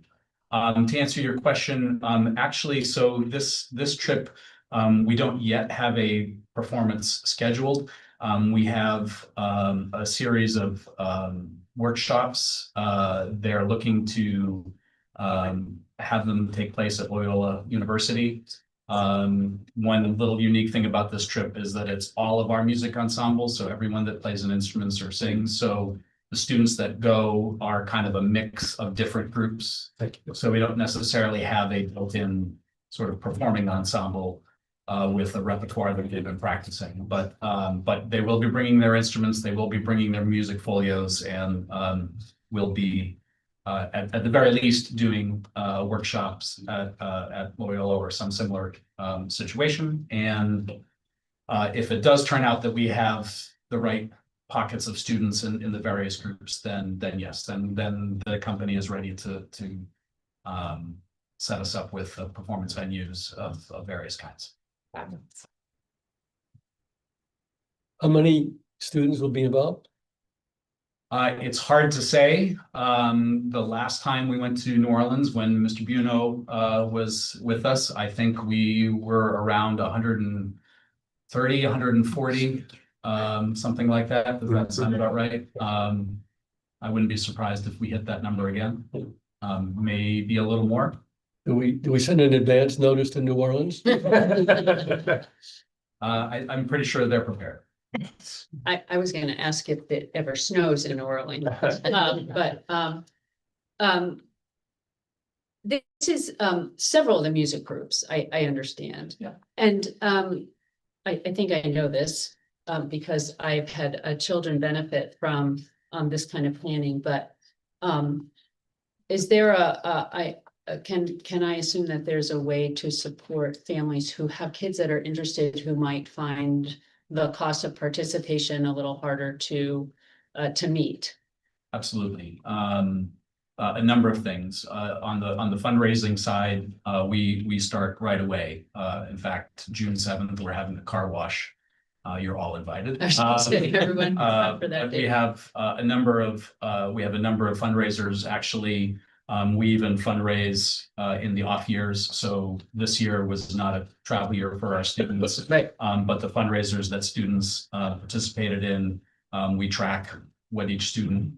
Speaker 11: To answer your question, actually, so this trip, we don't yet have a performance scheduled. We have a series of workshops. They're looking to have them take place at Loyola University. One little unique thing about this trip is that it's all of our music ensembles, so everyone that plays an instrument or sings. So the students that go are kind of a mix of different groups.
Speaker 7: Thank you.
Speaker 11: So we don't necessarily have a built-in sort of performing ensemble with a repertoire that they've been practicing. But they will be bringing their instruments, they will be bringing their music folios, and will be at the very least doing workshops at Loyola or some similar situation. And if it does turn out that we have the right pockets of students in the various groups, then yes, then the company is ready to set us up with performance venues of various kinds.
Speaker 10: How many students will be involved?
Speaker 11: It's hard to say. The last time we went to New Orleans, when Mr. Buno was with us, I think we were around 130, 140, something like that. Does that sound about right? I wouldn't be surprised if we hit that number again. Maybe a little more.
Speaker 10: Do we send an advance notice to New Orleans?
Speaker 11: I'm pretty sure they're prepared.
Speaker 1: I was gonna ask if it ever snows in New Orleans, this is several of the music groups, I understand.
Speaker 11: Yeah.
Speaker 1: And I think I know this because I've had children benefit from this kind of planning, but is there can I assume that there's a way to support families who have kids that are interested, who might find the cost of participation a little harder to meet?
Speaker 11: Absolutely. A number of things. On the fundraising side, we start right away. In fact, June 7th, we're having a car wash. You're all invited.
Speaker 1: I was gonna say, everyone
Speaker 11: Uh,
Speaker 1: for that
Speaker 11: but
Speaker 1: day.
Speaker 11: we have a number of fundraisers. Actually, we even fundraise in the off years. So this year was not a travel year for our students.
Speaker 1: Right.
Speaker 11: But the fundraisers that students participated in, we track what each student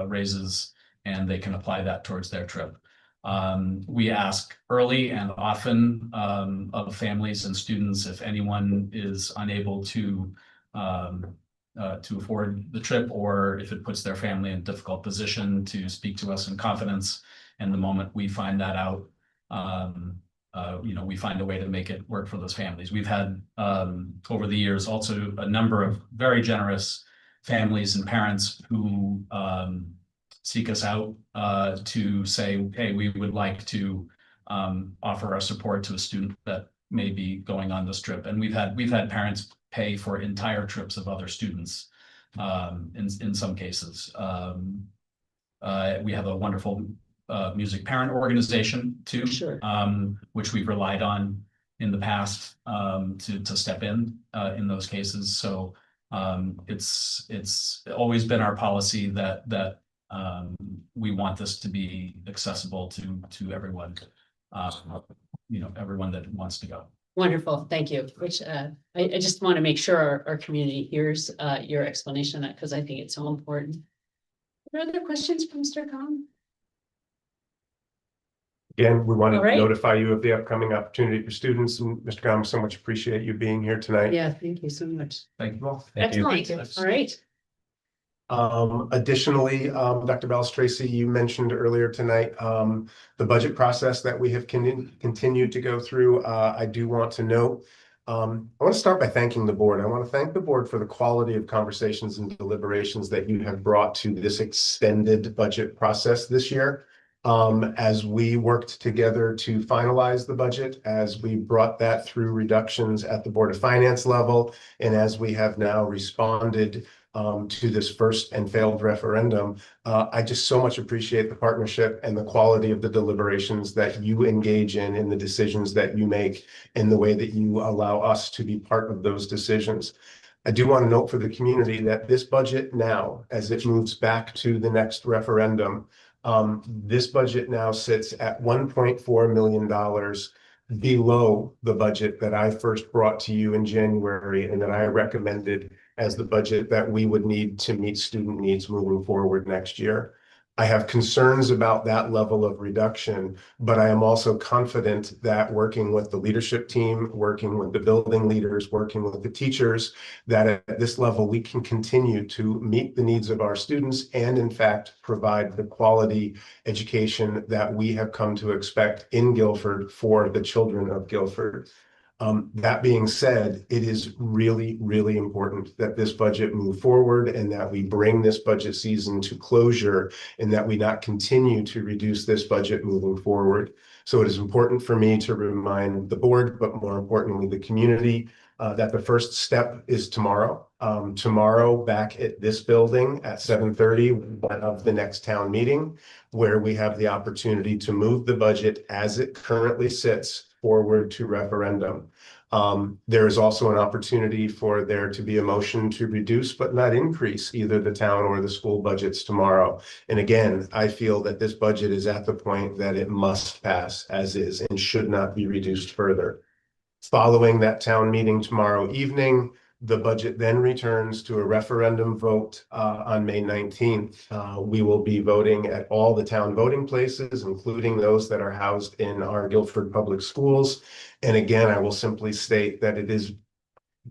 Speaker 11: raises, and they can apply that towards their trip. We ask early and often of families and students if anyone is unable to afford the trip, or if it puts their family in a difficult position, to speak to us in confidence. And the moment we find that out, we find a way to make it work for those families. We've had over the years also a number of very generous families and parents who seek us out to say, hey, we would like to offer our support to a student that may be going on this trip. And we've had parents pay for entire trips of other students in some cases. We have a wonderful music parent organization too,
Speaker 1: Sure.
Speaker 11: which we've relied on in the past to step in those cases. So it's always been our policy that we want this to be accessible to everyone, everyone that wants to go.
Speaker 1: Wonderful, thank you, which I just want to make sure our community hears your explanation of that, because I think it's so important. Are there other questions from Mr. Khan?
Speaker 7: Again, we want to
Speaker 1: All right.
Speaker 7: notify you of the upcoming opportunity for students, and Mr. Gom, so much appreciate you being here tonight.
Speaker 1: Yeah, thank you so much.
Speaker 11: Thank you all.
Speaker 1: Excellent, all right.
Speaker 7: Additionally, Dr. Tracy, you mentioned earlier tonight, the budget process that we have continued to go through. I do want to note, I want to start by thanking the board. I want to thank the board for the quality of conversations and deliberations that you have brought to this extended budget process this year. As we worked together to finalize the budget, as we brought that through reductions at the Board of Finance level, and as we have now responded to this first and failed referendum, I just so much appreciate the partnership and the quality of the deliberations that you engage in the decisions that you make, in the way that you allow us to be part of those decisions. I do want to note for the community that this budget now, as it moves back to the next referendum, this budget now sits at $1.4 million below the budget that I first brought to you in January, and that I recommended as the budget that we would need to meet student needs moving forward next year. I have concerns about that level of reduction, but I am also confident that working with the leadership team, working with the building leaders, working with the teachers, that at this level we can continue to meet the needs of our students and in fact provide the quality education that we have come to expect in Guilford for the children of Guilford. That being said, it is really, really important that this budget move forward and that we bring this budget season to closure, and that we not continue to reduce this budget moving forward. So it is important for me to remind the board, but more importantly, the community, that the first step is tomorrow. Tomorrow back at this building at 7:30 of the next town meeting, where we have the opportunity to move the budget as it currently sits forward to referendum. There is also an opportunity for there to be a motion to reduce but not increase either the town or the school budgets tomorrow. And again, I feel that this budget is at the point that it must pass as is and should not be reduced further. Following that town meeting tomorrow evening, the budget then returns to a referendum vote on May 19th. We will be voting at all the town voting places, including those that are housed in our Guilford Public Schools. And again, I will simply state that it is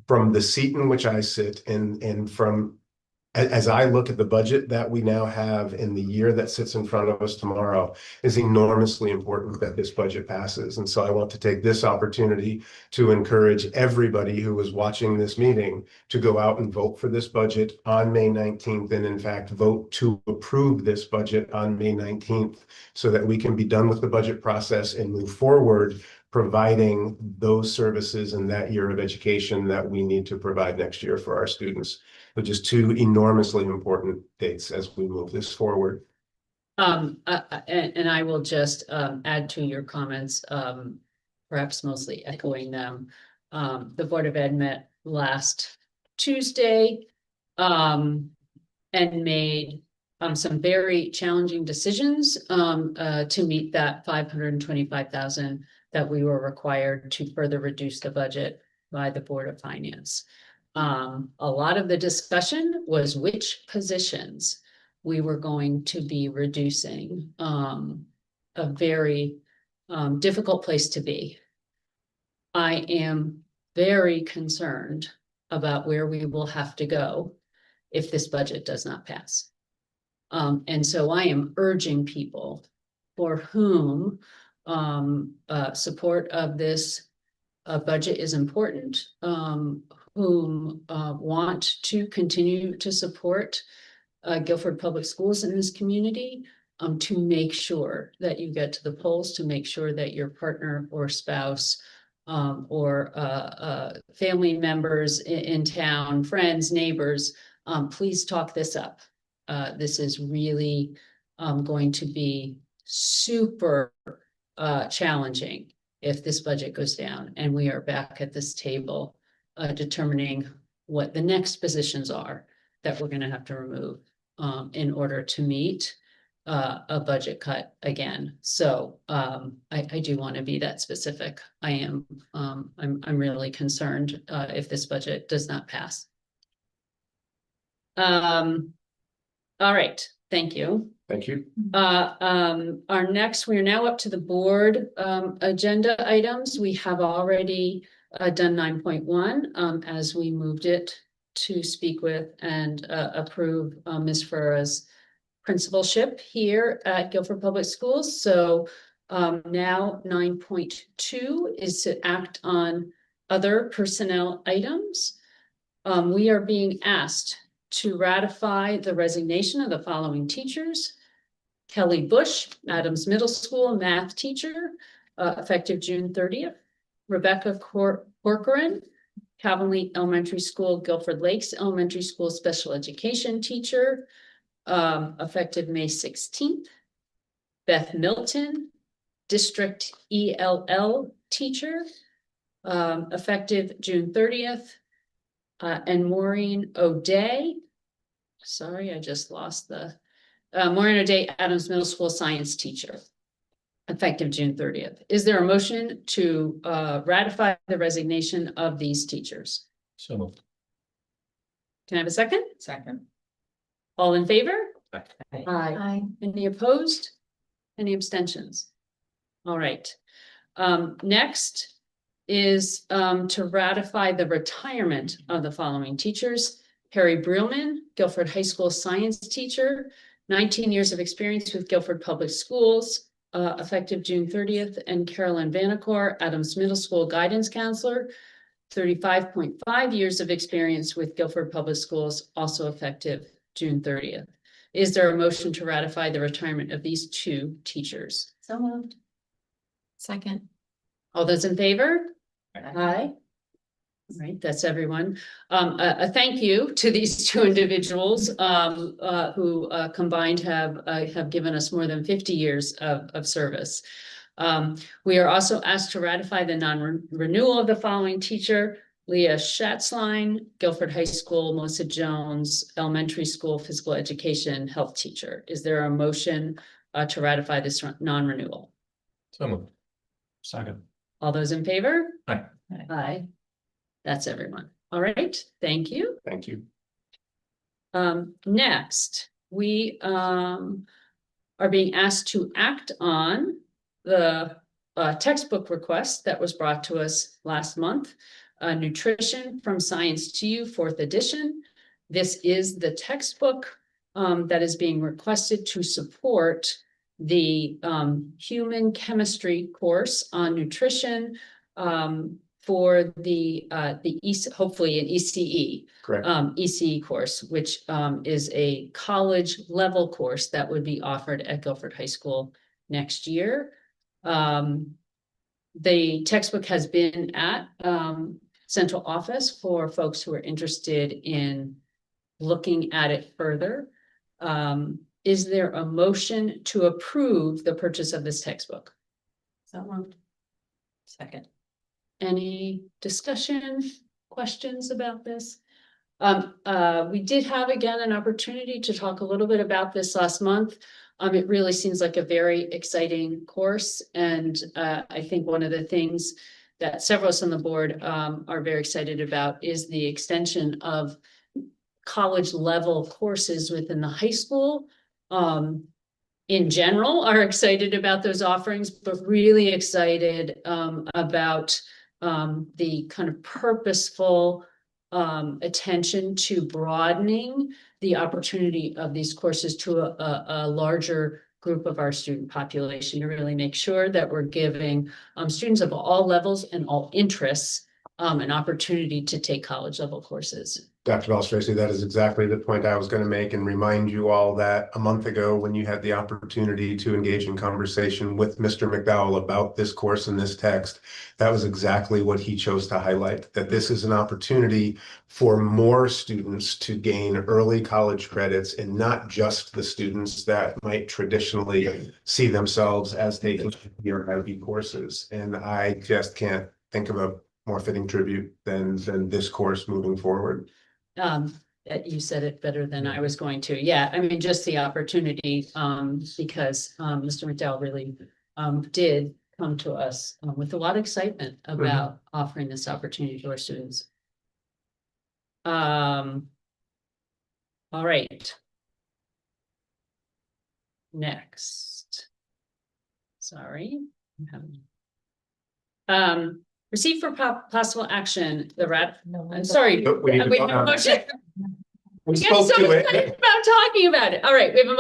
Speaker 7: from the seat in which I sit and from as I look at the budget that we now have in the year that sits in front of us tomorrow, is enormously important that this budget passes. And so I want to take this opportunity to encourage everybody who is watching this meeting to go out and vote for this budget on May 19th, and in fact, vote to approve this budget on May 19th, so that we can be done with the budget process and move forward, providing those services in that year of education that we need to provide next year for our students. Which is two enormously important dates as we move this forward.
Speaker 1: And I will just add to your comments, perhaps mostly echoing them. The Board of Ed met last Tuesday and made some very challenging decisions to meet that 525,000 that we were required to further reduce the budget by the Board of Finance. A lot of the discussion was which positions we were going to be reducing. A very difficult place to be. I am very concerned about where we will have to go if this budget does not pass. And so I am urging people for whom support of this budget is important, whom want to continue to support Guilford Public Schools in this community, to make sure that you get to the polls, to make sure that your partner or spouse or family members in town, friends, neighbors, please talk this up. This is really going to be super challenging if this budget goes down and we are back at this table determining what the next positions are that we're going to have to remove in order to meet a budget cut again. So I do want to be that specific. I'm really concerned if this budget does not pass. All right, thank you.
Speaker 7: Thank you.
Speaker 1: Our next, we are now up to the board agenda items. We have already done 9.1 as we moved it to speak with and approve Ms. Furra's principalship here at Guilford Public Schools. So now 9.2 is to act on other personnel items. We are being asked to ratify the resignation of the following teachers: Kelly Bush, Adams Middle School math teacher, effective June 30th. Rebecca Corcoran, Calvin Elementary School, Guilford Lakes Elementary School special education teacher, effective May 16th. Beth Milton, District ELL teacher, effective June 30th. And Maureen O'Day, sorry, I just lost the, Maureen O'Day, Adams Middle School science teacher, effective June 30th. Is there a motion to ratify the resignation of these teachers?
Speaker 11: So moved.
Speaker 1: Can I have a second?
Speaker 12: Second.
Speaker 1: All in favor?
Speaker 12: Aye.
Speaker 1: Aye. Any opposed? Any abstentions? All right. Next is to ratify the retirement of the following teachers: Harry Breelman, Guilford High School science teacher, 19 years of experience with Guilford Public Schools, effective June 30th, and Carolyn Vanacore, Adams Middle School guidance counselor, 35.5 years of experience with Guilford Public Schools, also effective June 30th. Is there a motion to ratify the retirement of these two teachers?
Speaker 4: So moved.
Speaker 9: Second.
Speaker 1: All those in favor? Aye. All right, that's everyone. A thank you to these two individuals who combined have given us more than 50 years of service. We are also asked to ratify the non-renewal of the following teacher: Leah Schatzline, Guilford High School, Melissa Jones, Elementary School physical education health teacher. Is there a motion to ratify this non-renewal?
Speaker 3: So moved.
Speaker 11: Second.
Speaker 1: All those in favor?
Speaker 11: Aye.
Speaker 1: Aye. That's everyone. All right, thank you.
Speaker 7: Thank you.
Speaker 1: Next, we are being asked to act on the textbook request that was brought to us last month. Nutrition from Science to You, 4th edition. This is the textbook that is being requested to support the human chemistry course on nutrition for the hopefully an ECE.
Speaker 7: Correct.
Speaker 1: ECE course, which is a college level course that would be offered at Guilford High School next year. The textbook has been at central office for folks who are interested in looking at it further. Is there a motion to approve the purchase of this textbook?
Speaker 4: So moved. Second.
Speaker 1: Any discussion, questions about this? We did have again an opportunity to talk a little bit about this last month. It really seems like a very exciting course, and I think one of the things that several of us on the board are very excited about is the extension of college level courses within the high school. In general, are excited about those offerings, but really excited about the kind of purposeful attention to broadening the opportunity of these courses to a larger group of our student population, to really make sure that we're giving students of all levels and all interests an opportunity to take college level courses.
Speaker 7: Dr. Balstracy, that is exactly the point I was going to make, and remind you all that a month ago, when you had the opportunity to engage in conversation with Mr. McDowell about this course and this text, that was exactly what he chose to highlight, that this is an opportunity for more students to gain early college credits, and not just the students that might traditionally see themselves as taking your IB courses. And I just can't think of a more fitting tribute than this course moving forward.
Speaker 1: You said it better than I was going to. Yeah, I mean, just the opportunity, because Mr. McDowell really did come to us with a lot of excitement about offering this opportunity to our students. All right. Next. Sorry. Receive for possible action, I'm sorry.
Speaker 7: But we need to
Speaker 1: We
Speaker 7: vote
Speaker 1: have a
Speaker 7: on
Speaker 1: motion.
Speaker 7: it. We
Speaker 1: We get
Speaker 7: spoke
Speaker 1: so
Speaker 7: to
Speaker 1: excited
Speaker 7: it.
Speaker 1: about talking about it. All right, we have a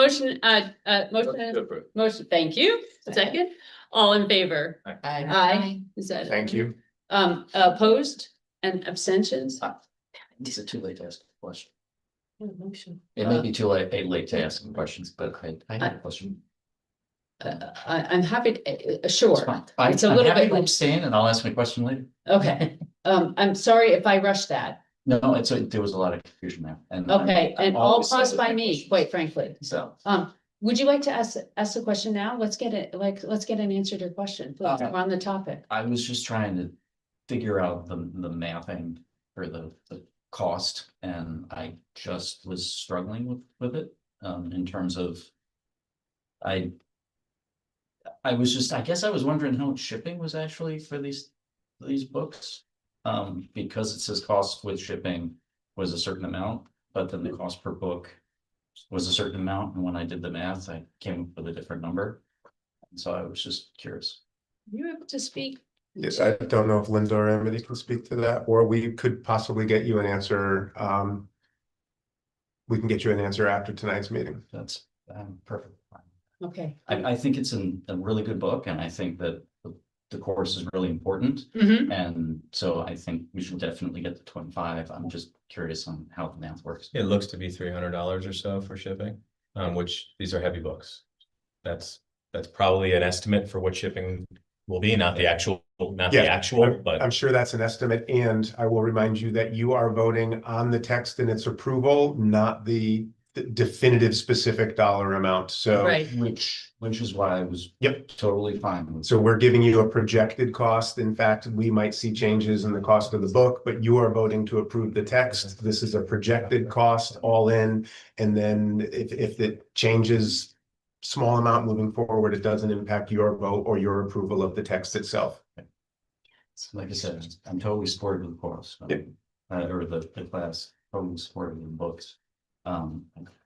Speaker 1: motion, thank you. A second, all in favor? Aye. Is that?
Speaker 7: Thank you.
Speaker 1: Opposed and abstentions?
Speaker 11: Is it too late to ask a question?
Speaker 1: Motion.
Speaker 11: It may be too late to ask some questions, but I have a question.
Speaker 1: I'm happy,
Speaker 11: It's
Speaker 1: sure.
Speaker 11: fine.
Speaker 1: It's a
Speaker 11: I'm
Speaker 1: little
Speaker 11: happy
Speaker 1: bit-
Speaker 11: to abstain and I'll ask my question later.
Speaker 1: Okay, I'm sorry if I rushed that.
Speaker 11: No, there was a lot of confusion there. And
Speaker 1: Okay,
Speaker 11: I
Speaker 1: and all
Speaker 11: always said
Speaker 1: caused
Speaker 11: that
Speaker 1: by
Speaker 11: my
Speaker 1: me,
Speaker 11: questions-
Speaker 1: quite frankly.
Speaker 11: So.
Speaker 1: Would you like to ask the question now? Let's get it, let's get an answer to your question, please. We're on the topic.
Speaker 11: I was just trying to figure out the mathing for the cost, and I just was struggling with it, in terms of. I guess I was wondering how much shipping was actually for these books. Because it says cost with shipping was a certain amount, but then the cost per book was a certain amount, and when I did the math, I came up with a different number. And so I was just curious.
Speaker 1: You able to speak?
Speaker 7: Yes, I don't know if Linda or Emily can speak to that, or we could possibly get you an answer. We can get you an answer after tonight's meeting.
Speaker 11: That's perfect.
Speaker 1: Okay.
Speaker 11: I think it's a really good book, and I think that the course is really important.
Speaker 1: Mhm.
Speaker 11: And so I think we should definitely get the 25. I'm just curious on how the math works.
Speaker 3: It looks to be $300 or so for shipping, which these are heavy books. That's probably an estimate for what shipping will be, not the actual, but
Speaker 7: I'm sure that's an estimate, and I will remind you that you are voting on the text and its approval, not the definitive specific dollar amount. So,
Speaker 1: Right.
Speaker 11: Which is why I was
Speaker 7: Yep.
Speaker 11: totally fine with.
Speaker 7: So we're giving you a projected cost. In fact, we might see changes in the cost of the book, but you are voting to approve the text. This is a projected cost all in. And then if it changes small amount moving forward, it doesn't impact your vote or your approval of the text itself.
Speaker 11: Like I said, I'm totally supportive of the course.
Speaker 7: Yep.
Speaker 11: Or the class, totally supportive of the books. I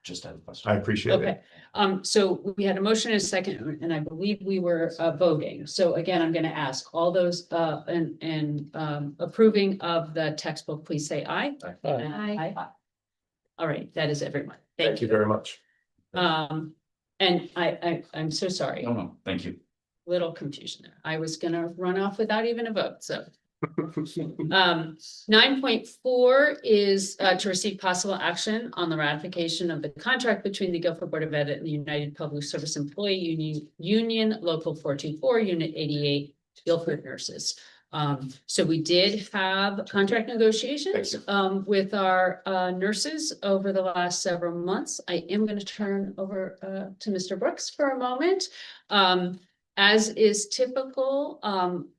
Speaker 11: just had a question.
Speaker 7: I appreciate it.
Speaker 1: Okay, so we had a motion and a second, and I believe we were voting. So again, I'm gonna ask all those and approving of the textbook, please say aye.
Speaker 9: Aye.
Speaker 1: Aye. All right, that is everyone.
Speaker 7: Thank you very much.
Speaker 1: And I'm so sorry,
Speaker 11: No, thank you.
Speaker 1: little confusion there. I was gonna run off without even a vote, so. 9.4 is to receive possible action on the ratification of the contract between the Guilford Board of Ed and the United Public Service Employee Union Local 424, Unit 88, Guilford nurses. So we did have contract negotiations with our nurses over the last several months. I am going to turn over to Mr. Brooks for a moment. As is typical,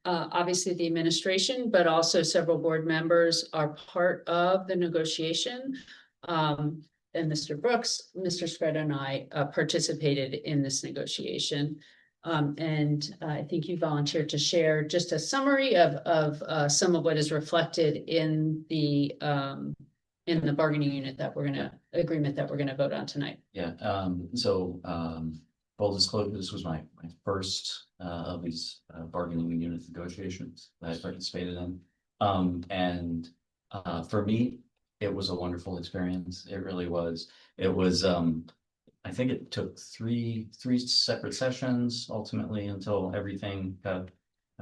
Speaker 1: obviously the administration, but also several board members are part of the negotiation. And Mr. Brooks, Mr. Spread and I participated in this negotiation. And I think you volunteered to share just a summary of some of what is reflected in the bargaining unit that agreement that we're gonna vote on tonight.
Speaker 11: Yeah, full disclosure, this was my first of these bargaining unit negotiations that I participated in. And for me, it was a wonderful experience. It really was. It was, I think it took three separate sessions ultimately until everything got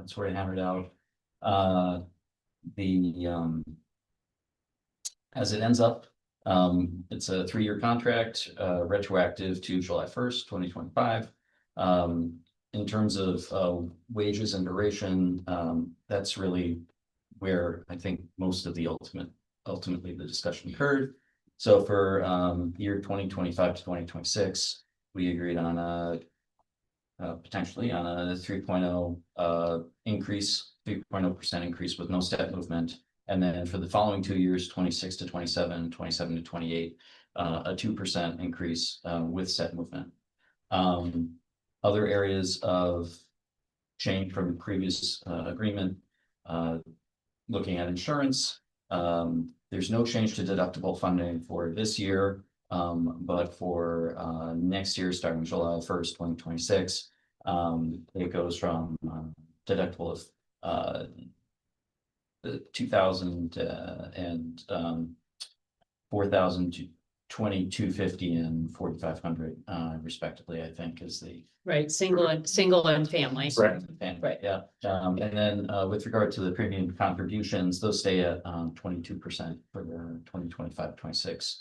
Speaker 11: sort of hammered out. As it ends up, it's a 3-year contract, retroactive to July 1st, 2025. In terms of wages and duration, that's really where I think most of the ultimately the discussion occurred. So for year 2025 to 2026, we agreed on potentially on a 3.0 increase, 3.0% increase with no step movement. And then for the following 2 years, 26 to 27, 27 to 28, a 2% increase with set movement. Other areas of change from previous agreement, looking at insurance, there's no change to deductible funding for this year, but for next year, starting July 1st, 2026, it goes from deductible of $2,000 and $4,000 to $2,250 and $4,500 respectively, I think is the
Speaker 1: Right, single and family.
Speaker 7: Right.
Speaker 1: Right.
Speaker 11: Yeah, and then with regard to the premium contributions, those stay at 22% for the 2025-26,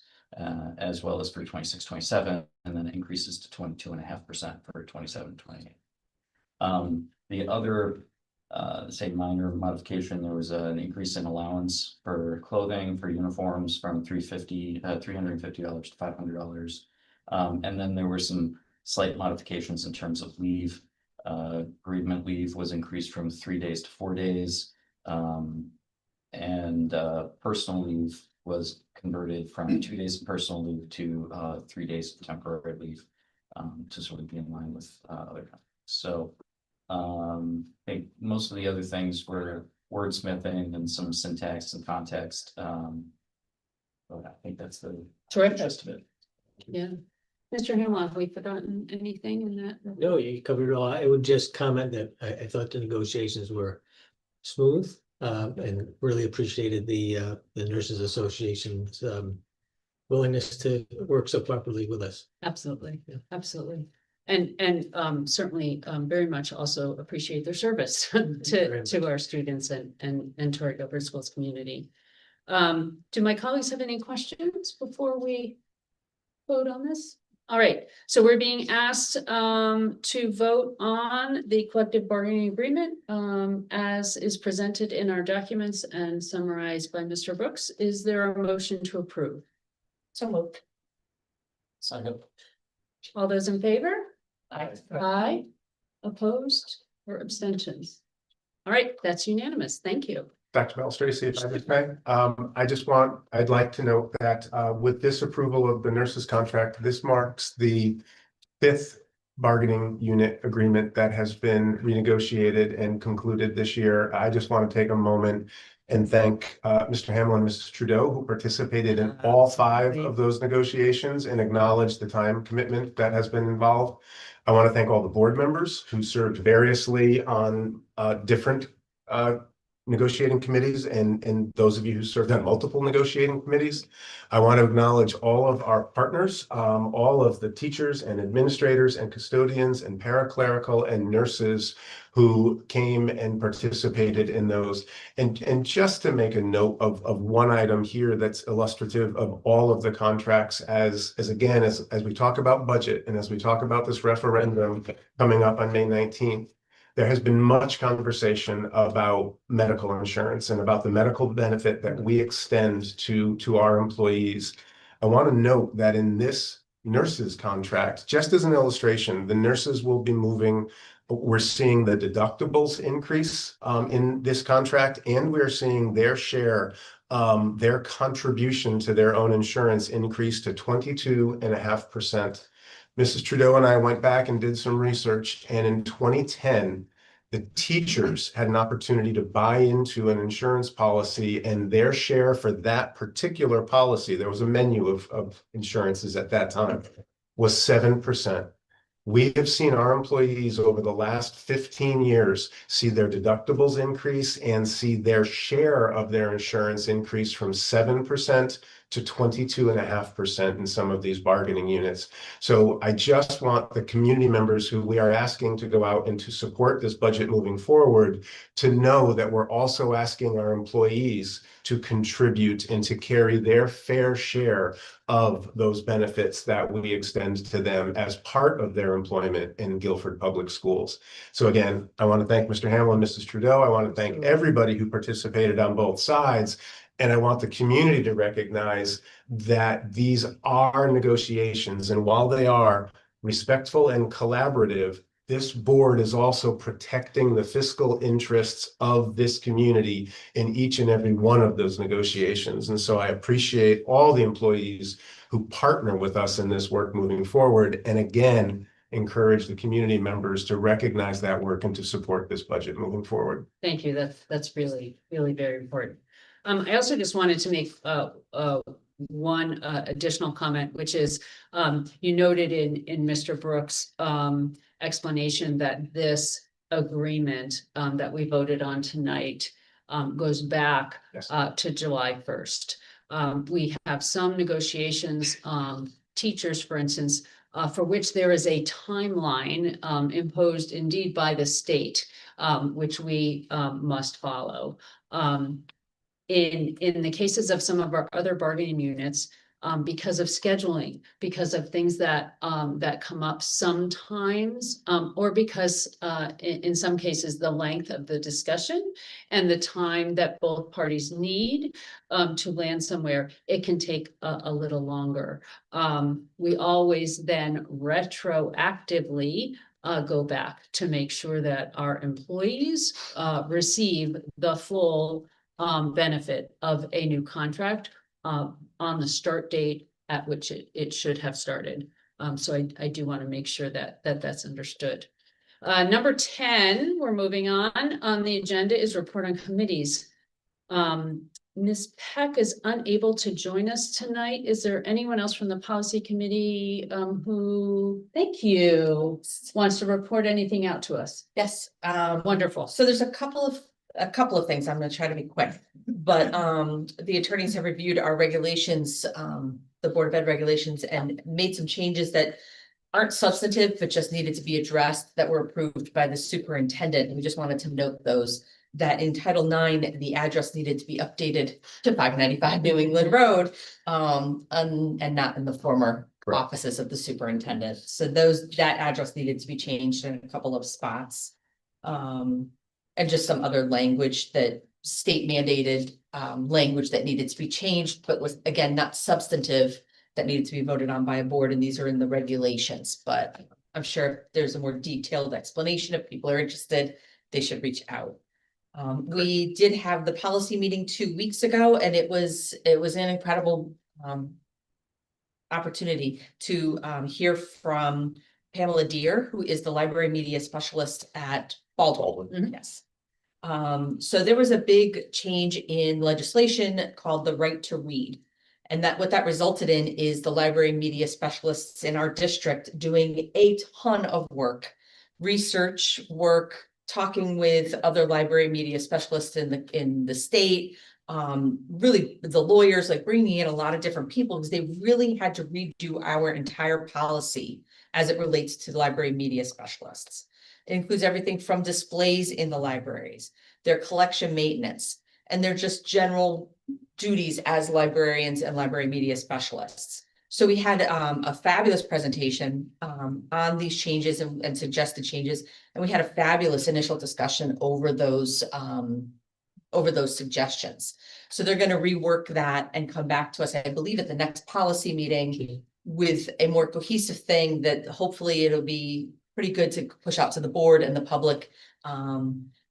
Speaker 11: as well as for 26-27, and then it increases to 22.5% for 27-28. The other say minor modification, there was an increase in allowance for clothing for uniforms from $350 to $500. And then there were some slight modifications in terms of leave. Bereavement leave was increased from 3 days to 4 days. And personal leave was converted from 2 days of personal leave to 3 days of temporary leave to sort of be in line with other countries. So I think most of the other things were wordsmithing and some syntax and context. But I think that's the gist of it.
Speaker 1: Yeah. Mr. Hemlock, have we forgotten anything in that?
Speaker 13: No, you covered it all. I would just comment that I thought the negotiations were smooth, and really appreciated the Nurses Association's willingness to work so properly with us.
Speaker 1: Absolutely,
Speaker 13: Yeah.
Speaker 1: absolutely. And certainly very much also appreciate their service
Speaker 13: Very
Speaker 1: to our students and to our Guilford Schools community. Do my colleagues have any questions before we vote on this? All right, so we're being asked to vote on the collective bargaining agreement as is presented in our documents and summarized by Mr. Brooks. Is there a motion to approve?
Speaker 12: So moved.
Speaker 11: Second.
Speaker 1: All those in favor?
Speaker 12: Aye.
Speaker 1: Aye. Opposed or abstentions? All right, that's unanimous. Thank you.
Speaker 7: Dr. Belstracy, if I may, I'd like to note that with this approval of the nurses contract, this marks the 5th bargaining unit agreement that has been renegotiated and concluded this year. I just want to take a moment and thank Mr. Hamill and Mrs. Trudeau, who participated in all 5 of those negotiations, and acknowledge the time commitment that has been involved. I want to thank all the board members who served variously on different negotiating committees and those of you who served on multiple negotiating committees. I want to acknowledge all of our partners, all of the teachers and administrators and custodians and paraclerical and nurses who came and participated in those. And just to make a note of one item here that's illustrative of all of the contracts as we talk about budget and as we talk about this referendum coming up on May 19th, there has been much conversation about medical insurance and about the medical benefit that we extend to our employees. I want to note that in this nurses contract, just as an illustration, the nurses will be moving. We're seeing the deductibles increase in this contract, and we're seeing their share, their contribution to their own insurance increase to 22.5%. Mrs. Trudeau and I went back and did some research, and in 2010, the teachers had an opportunity to buy into an insurance policy, and their share for that particular policy, there was a menu of insurances at that time, was 7%. We have seen our employees over the last 15 years see their deductibles increase and see their share of their insurance increase from 7% to 22.5% in some of these bargaining units. So I just want the community members who we are asking to go out and to support this budget moving forward to know that we're also asking our employees to contribute and to carry their fair share of those benefits that we extend to them as part of their employment in Guilford Public Schools. So again, I want to thank Mr. Hamill and Mrs. Trudeau. I want to thank everybody who participated on both sides. And I want the community to recognize that these are negotiations. And while they are respectful and collaborative, this board is also protecting the fiscal interests of this community in each and every one of those negotiations. And so I appreciate all the employees who partner with us in this work moving forward. And again, encourage the community members to recognize that work and to support this budget moving forward.
Speaker 1: Thank you. That's really, really very important. I also just wanted to make one additional comment, which is you noted in Mr. Brooks' explanation that this agreement that we voted on tonight goes back to July 1st. We have some negotiations, teachers, for instance, for which there is a timeline imposed indeed by the state, which we must follow. In the cases of some of our other bargaining units, because of scheduling, because of things that come up sometimes, or because in some cases the length of the discussion and the time that both parties need to land somewhere, it can take a little longer. We always then retroactively go back to make sure that our employees receive the full benefit of a new contract on the start date at which it should have started. So I do want to make sure that that's understood. Number 10, we're moving on the agenda is report on committees. Ms. Peck is unable to join us tonight. Is there anyone else from the policy committee who, thank you, wants to report anything out to us?
Speaker 12: Yes.
Speaker 1: Wonderful.
Speaker 12: So there's a couple of things. I'm going to try to be quick, but the attorneys have reviewed our regulations, the Board of Ed regulations, and made some changes that aren't substantive, but just needed to be addressed, that were approved by the superintendent. And we just wanted to note those, that in Title IX, the address needed to be updated to 595 New England Road, and not in the former offices of the superintendent. So that address needed to be changed in a couple of spots. And just some other language, that state mandated language that needed to be changed, but was again not substantive, that needed to be voted on by a board, and these are in the regulations. But I'm sure if there's a more detailed explanation, if people are interested, they should reach out. We did have the policy meeting 2 weeks ago, and it was an incredible opportunity to hear from Pamela Deere, who is the library media specialist at Baldwin. Yes. So there was a big change in legislation called the right to read. And what that resulted in is the library media specialists in our district doing a ton of work, research work, talking with other library media specialists in the state, really the lawyers, like bringing in a lot of different people because they really had to redo our entire policy as it relates to library media specialists. It includes everything from displays in the libraries, their collection maintenance, and their just general duties as librarians and library media specialists. So we had a fabulous presentation on these changes and suggested changes, and we had a fabulous initial discussion over those suggestions. So they're going to rework that and come back to us, I believe, at the next policy meeting with a more cohesive thing that hopefully it'll be pretty good to push out to the board and the public.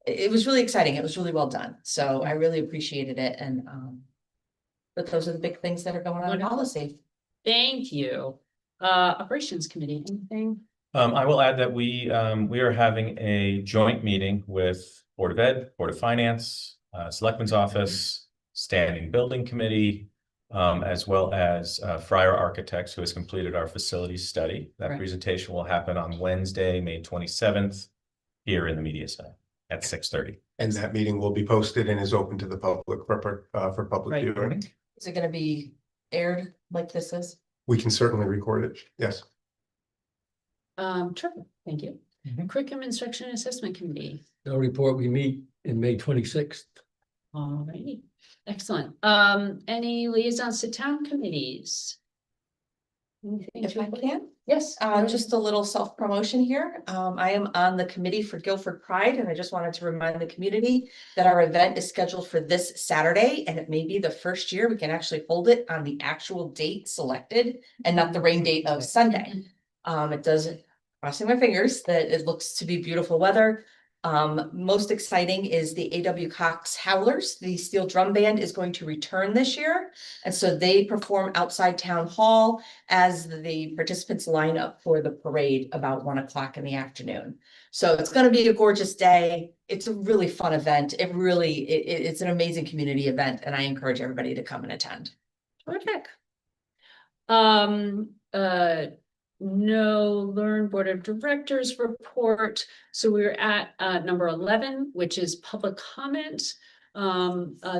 Speaker 12: It was really exciting. It was really well done. So I really appreciated it. And but those are the big things that are going on in
Speaker 1: Wonderful.
Speaker 12: policy.
Speaker 1: Thank you. Operations Committee, anything?
Speaker 3: I will add that we are having a joint meeting with Board of Ed, Board of Finance, Selectman's Office, Standing Building Committee, as well as Fryer Architects, who has completed our facilities study. That
Speaker 1: Right.
Speaker 3: presentation will happen on Wednesday, May 27th, here in the Media Center at 6:30.
Speaker 7: And that meeting will be posted and is open to the public for public
Speaker 1: Right.
Speaker 7: viewing.
Speaker 12: Is it going to be aired like this is?
Speaker 7: We can certainly record it, yes.
Speaker 1: Terrific, thank you.
Speaker 3: Mhm.
Speaker 1: Curriculum Instruction and Assessment Committee.
Speaker 10: No report, we meet in May 26th.
Speaker 1: Alrighty, excellent. Any liaisons to town committees? Anything
Speaker 12: If
Speaker 1: to
Speaker 12: I
Speaker 1: report?
Speaker 12: can?
Speaker 1: Yes.
Speaker 12: Just a little self-promotion here. I am on the committee for Guilford Pride, and I just wanted to remind the community that our event is scheduled for this Saturday, and it may be the first year we can actually hold it on the actual date selected and not the rain date of Sunday. It does, crossing my fingers, that it looks to be beautiful weather. Most exciting is the A.W. Cox Howlers. The steel drum band is going to return this year. And so they perform outside town hall as the participants line up for the parade about 1 o'clock in the afternoon. So it's going to be a gorgeous day. It's a really fun event. It's an amazing community event, and I encourage everybody to come and attend.
Speaker 1: Terrific. No Learn Board of Directors report. So we're at number 11, which is public comment.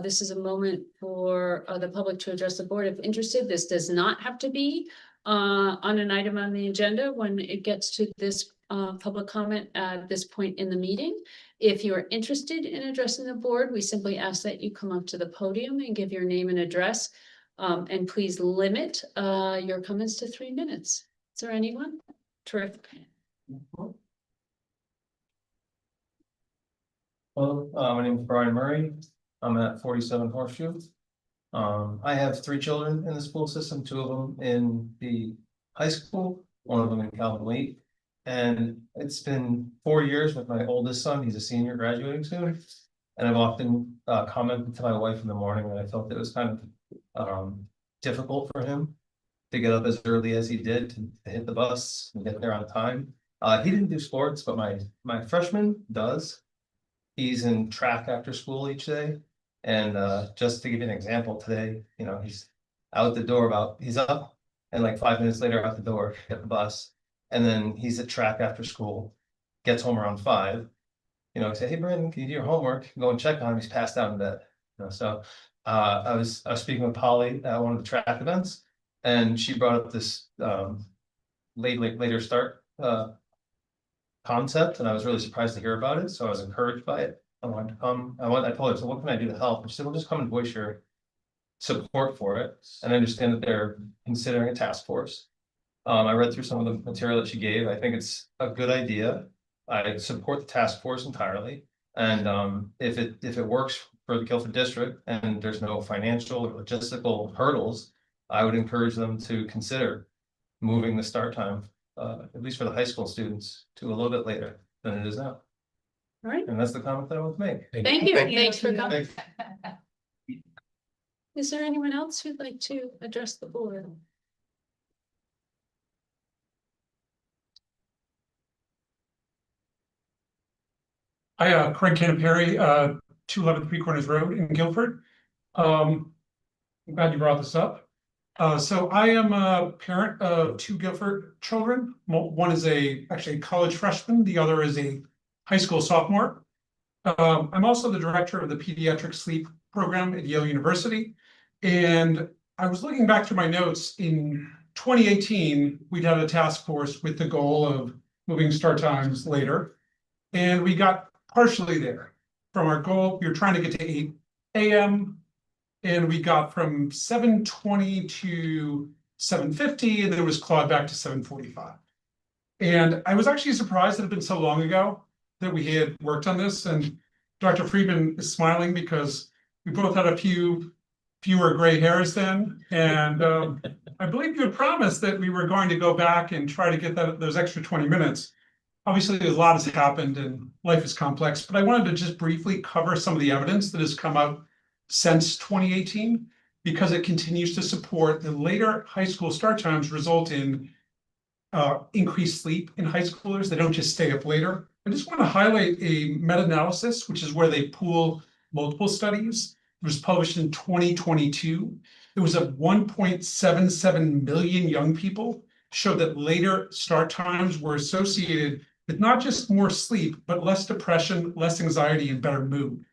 Speaker 1: This is a moment for the public to address the board if interested. This does not have to be on an item on the agenda when it gets to this public comment at this point in the meeting. If you're interested in addressing the board, we simply ask that you come up to the podium and give your name and address. And please limit your comments to 3 minutes. Is there anyone? Terrific.
Speaker 14: Hello, my name is Brian Murray. I'm at 47 Horseshoe. I have 3 children in the school system, 2 of them in the high school, 1 of them in Calvin Wait. And it's been 4 years with my oldest son. He's a senior graduating soon. And I've often commented to my wife in the morning that I felt it was kind of difficult for him to get up as early as he did to hit the bus and get there on time. He didn't do sports, but my freshman does. He's in track after school each day. And just to give you an example, today, he's out the door he's up and like 5 minutes later out the door, get the bus. And then he's at track after school, gets home around 5. Say, hey, Brandon, can you do your homework? Go and check on him. He's passed out in bed. So I was speaking with Polly at one of the track events, and she brought up this later start concept, and I was really surprised to hear about it. So I was encouraged by it. I wanted to come. I told her, so what can I do to help? And she said, well, just come and voice your support for it. And I understand that they're considering a task force. I read through some of the material that she gave. I think it's a good idea. I support the task force entirely. And if it works for the Guilford district and there's no financial or logistical hurdles, I would encourage them to consider moving the start time, at least for the high school students, to a little bit later than it is now.
Speaker 1: All right.
Speaker 14: And that's the comment that I want to make.
Speaker 1: Thank you.
Speaker 7: Thank you.
Speaker 1: Thanks for coming.
Speaker 14: Thanks.
Speaker 1: Is there anyone else who'd like to address the board?
Speaker 15: Hi, Craig Canapari, 211 Three Corners Road in Guilford. I'm glad you brought this up. So I am a parent of 2 Guilford children. One is actually a college freshman. The other is a high school sophomore. I'm also the director of the pediatric sleep program at Yale University. And I was looking back through my notes. In 2018, we'd had a task force with the goal of moving start times later. And we got partially there. From our goal, we were trying to get to 8 a.m. And we got from 7:20 to 7:50, and then it was clawed back to 7:45. And I was actually surprised that it had been so long ago that we had worked on this. And Dr. Friedman is smiling because we both had a fewer gray hairs then. And I believe you had promised that we were going to go back and try to get those extra 20 minutes. Obviously, a lot has happened and life is complex, but I wanted to just briefly cover some of the evidence that has come out since 2018, because it continues to support that later high school start times result in increased sleep in high schoolers. They don't just stay up later. I just want to highlight a meta-analysis, which is where they pool multiple studies. It was published in 2022. It was of 1.77 million young people, showed that later start times were associated with not just more sleep, but less depression, less anxiety, and better mood.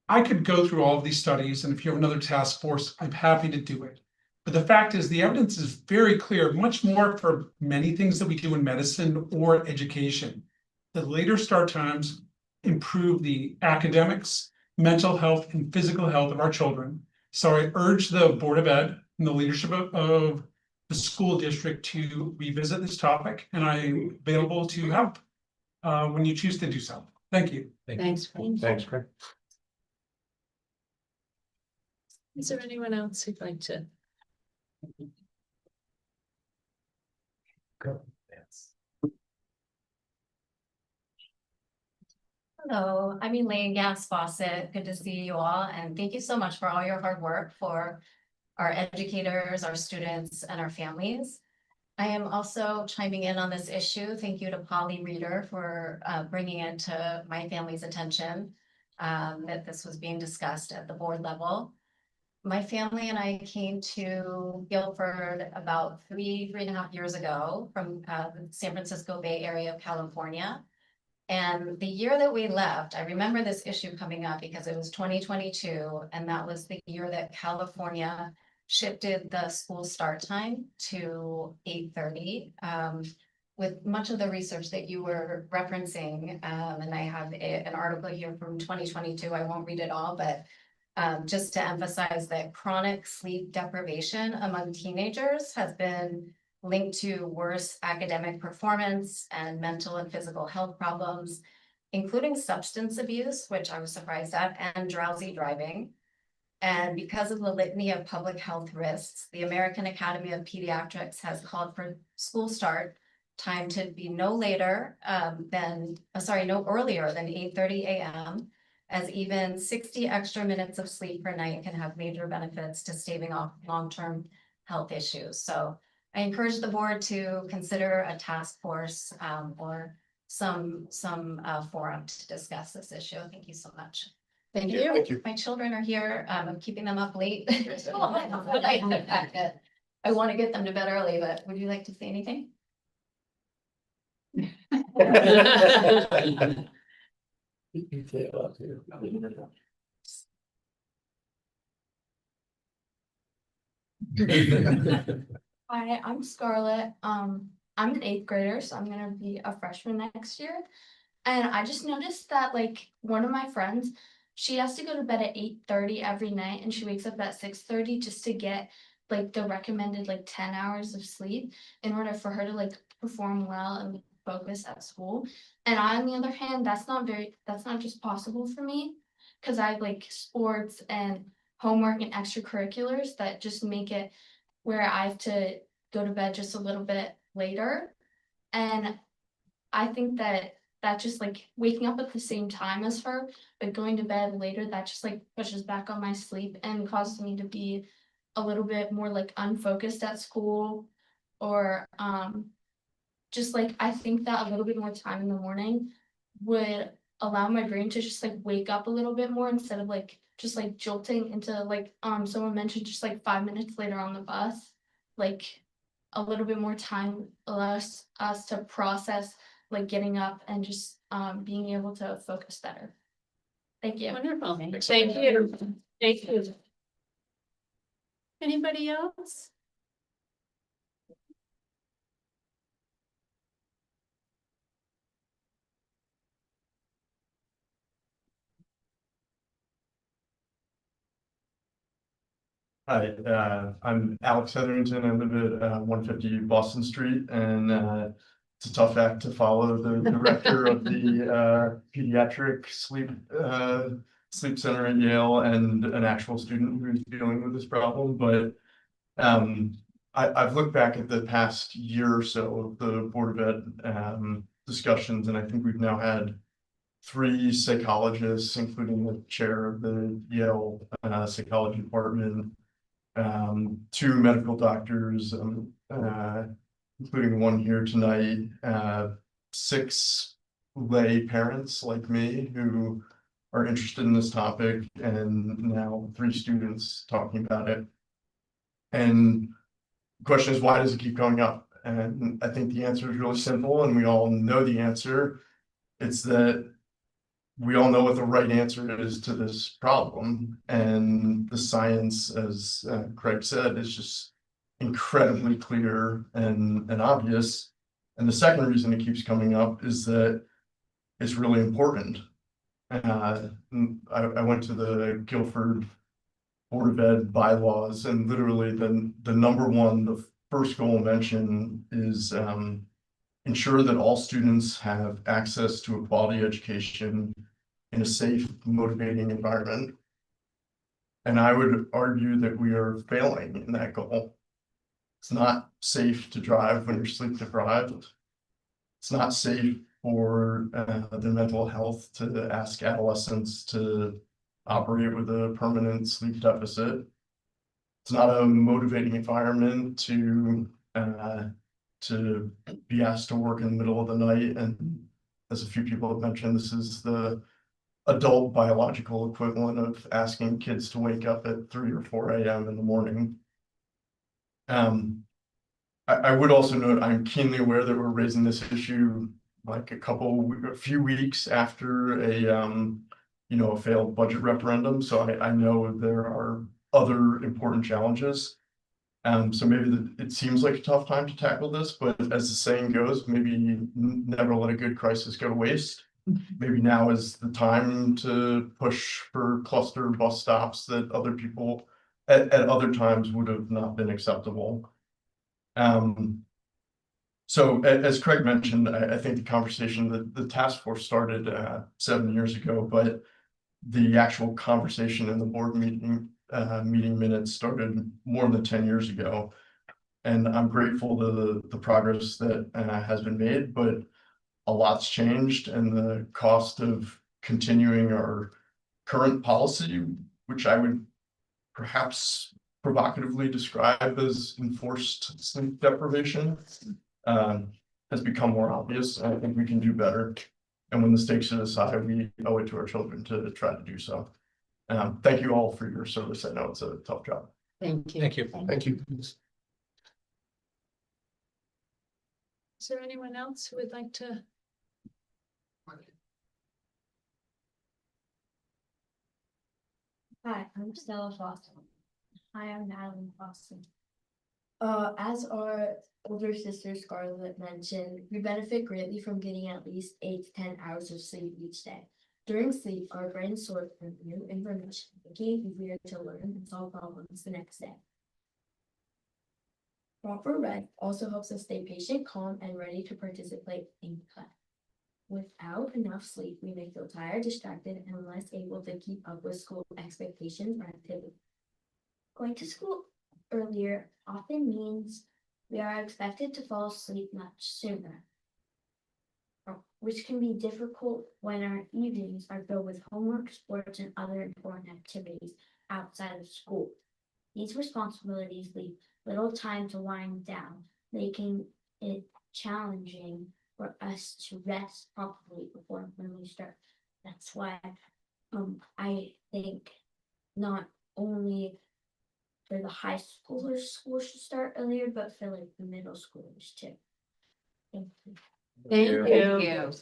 Speaker 15: I could go through all of these studies, and if you have another task force, I'm happy to do it. But the fact is, the evidence is very clear, much more for many things that we do in medicine or education. The later start times improve the academics, mental health, and physical health of our children. So I urge the Board of Ed and the leadership of the school district to revisit this topic, and I'm available to help when you choose to do so. Thank you.
Speaker 1: Thanks.
Speaker 7: Thanks, Craig.
Speaker 1: Is there anyone else who'd like to?
Speaker 3: Go.
Speaker 16: Hello, I'm Elaine Gas Fawcett. Good to see you all, and thank you so much for all your hard work for our educators, our students, and our families. I am also chiming in on this issue. Thank you to Polly Reeder for bringing it to my family's attention that this was being discussed at the board level. My family and I came to Guilford about three and a half years ago from the San Francisco Bay Area of California. And the year that we left, I remember this issue coming up because it was 2022, and that was the year that California shifted the school start time to 8:30. With much of the research that you were referencing, and I have an article here from 2022, I won't read it all, but just to emphasize that chronic sleep deprivation among teenagers has been linked to worse academic performance and mental and physical health problems, including substance abuse, which I was surprised at, and drowsy driving. And because of the litany of public health risks, the American Academy of Pediatrics has called for school start time to be no earlier than 8:30 a.m., as even 60 extra minutes of sleep per night can have major benefits to staving off long-term health issues. So I encourage the board to consider a task force or some forum to discuss this issue. Thank you so much.
Speaker 1: Thank you.
Speaker 7: Thank you.
Speaker 16: My children are here. I'm keeping them up late. I want to get them to bed early, but would you like to say anything? Hi, I'm Scarlett. I'm an 8th grader, so I'm gonna be a freshman next year. And I just noticed that like one of my friends, she has to go to bed at 8:30 every night, and she wakes up at 6:30 just to get like the recommended like 10 hours of sleep in order for her to like perform well and focus at school. And I, on the other hand, that's not just possible for me, because I have like sports and homework and extracurriculars that just make it where I have to go to bed just a little bit later. And I think that just like waking up at the same time as her, but going to bed later, that just like pushes back on my sleep and causes me to be a little bit more like unfocused at school, or just like I think that a little bit more time in the morning would allow my brain to just like wake up a little bit more instead of like just like jolting into like someone mentioned just like 5 minutes later on the bus. Like a little bit more time allows us to process like getting up and just being able to focus better. Thank you.
Speaker 1: Wonderful.
Speaker 4: Thanks.
Speaker 1: Thank you. Thank you. Anybody else?
Speaker 17: Hi, I'm Alex Hetherington. I live at 150 Boston Street, and it's a tough act to follow the director of the pediatric sleep center at Yale and an actual student who's dealing with this problem. But I've looked back at the past year or so of the Board of Ed discussions, and I think we've now had 3 psychologists, including the chair of the Yale psychology department, 2 medical doctors, including one here tonight, 6 lay parents like me who are interested in this topic, and now 3 students talking about it. And the question is, why does it keep going up? And I think the answer is really simple, and we all know the answer. It's that we all know what the right answer is to this problem, and the science, as Craig said, is just incredibly clear and obvious. And the second reason it keeps coming up is that it's really important. I went to the Guilford Board of Ed bylaws, and literally the number one, the first goal mentioned is ensure that all students have access to a quality education in a safe, motivating environment. And I would argue that we are failing in that goal. It's not safe to drive when you're sleep deprived. It's not safe for the mental health to ask adolescents to operate with a permanent sleep deficit. It's not a motivating environment to be asked to work in the middle of the night. And as a few people have mentioned, this is the adult biological equivalent of asking kids to wake up at 3 or 4 a.m. in the morning. I would also note I'm keenly aware that we're raising this issue like a few weeks after a failed budget referendum. So I know there are other important challenges. So maybe it seems like a tough time to tackle this, but as the saying goes, maybe never let a good crisis go to waste. Maybe now is the time to push for cluster bus stops that other people at other times would have not been acceptable. So as Craig mentioned, I think the conversation that the task force started 7 years ago, but the actual conversation in the board meeting minutes started more than 10 years ago. And I'm grateful to the progress that has been made, but a lot's changed, and the cost of continuing our current policy, which I would perhaps provocatively describe as enforced sleep deprivation, has become more obvious. And I think we can do better. And when the stakes are this high, we owe it to our children to try to do so. Thank you all for your service. I know it's a tough job.
Speaker 1: Thank you.
Speaker 14: Thank you.
Speaker 7: Thank you.
Speaker 1: Is there anyone else who would like to?
Speaker 18: Hi, I'm Stella Foster. Hi, I'm Natalie Foster. As our older sister Scarlett mentioned, we benefit greatly from getting at least 8 to 10 hours of sleep each day. During sleep, our brains sort through new information, making it easier to learn and solve problems the next day. Proper rest also helps us stay patient, calm, and ready to participate in class. Without enough sleep, we may feel tired, distracted, and less able to keep up with school expectations or activities. Going to school earlier often means we are expected to fall asleep much sooner, which can be difficult when our evenings are filled with homework, sports, and other important activities outside of school. These responsibilities leave little time to wind down, making it challenging for us to rest properly before when we start. That's why I think not only for the high schoolers, school should start earlier, but for like the middle schoolers too. Thank you.
Speaker 1: Thank you.
Speaker 4: you.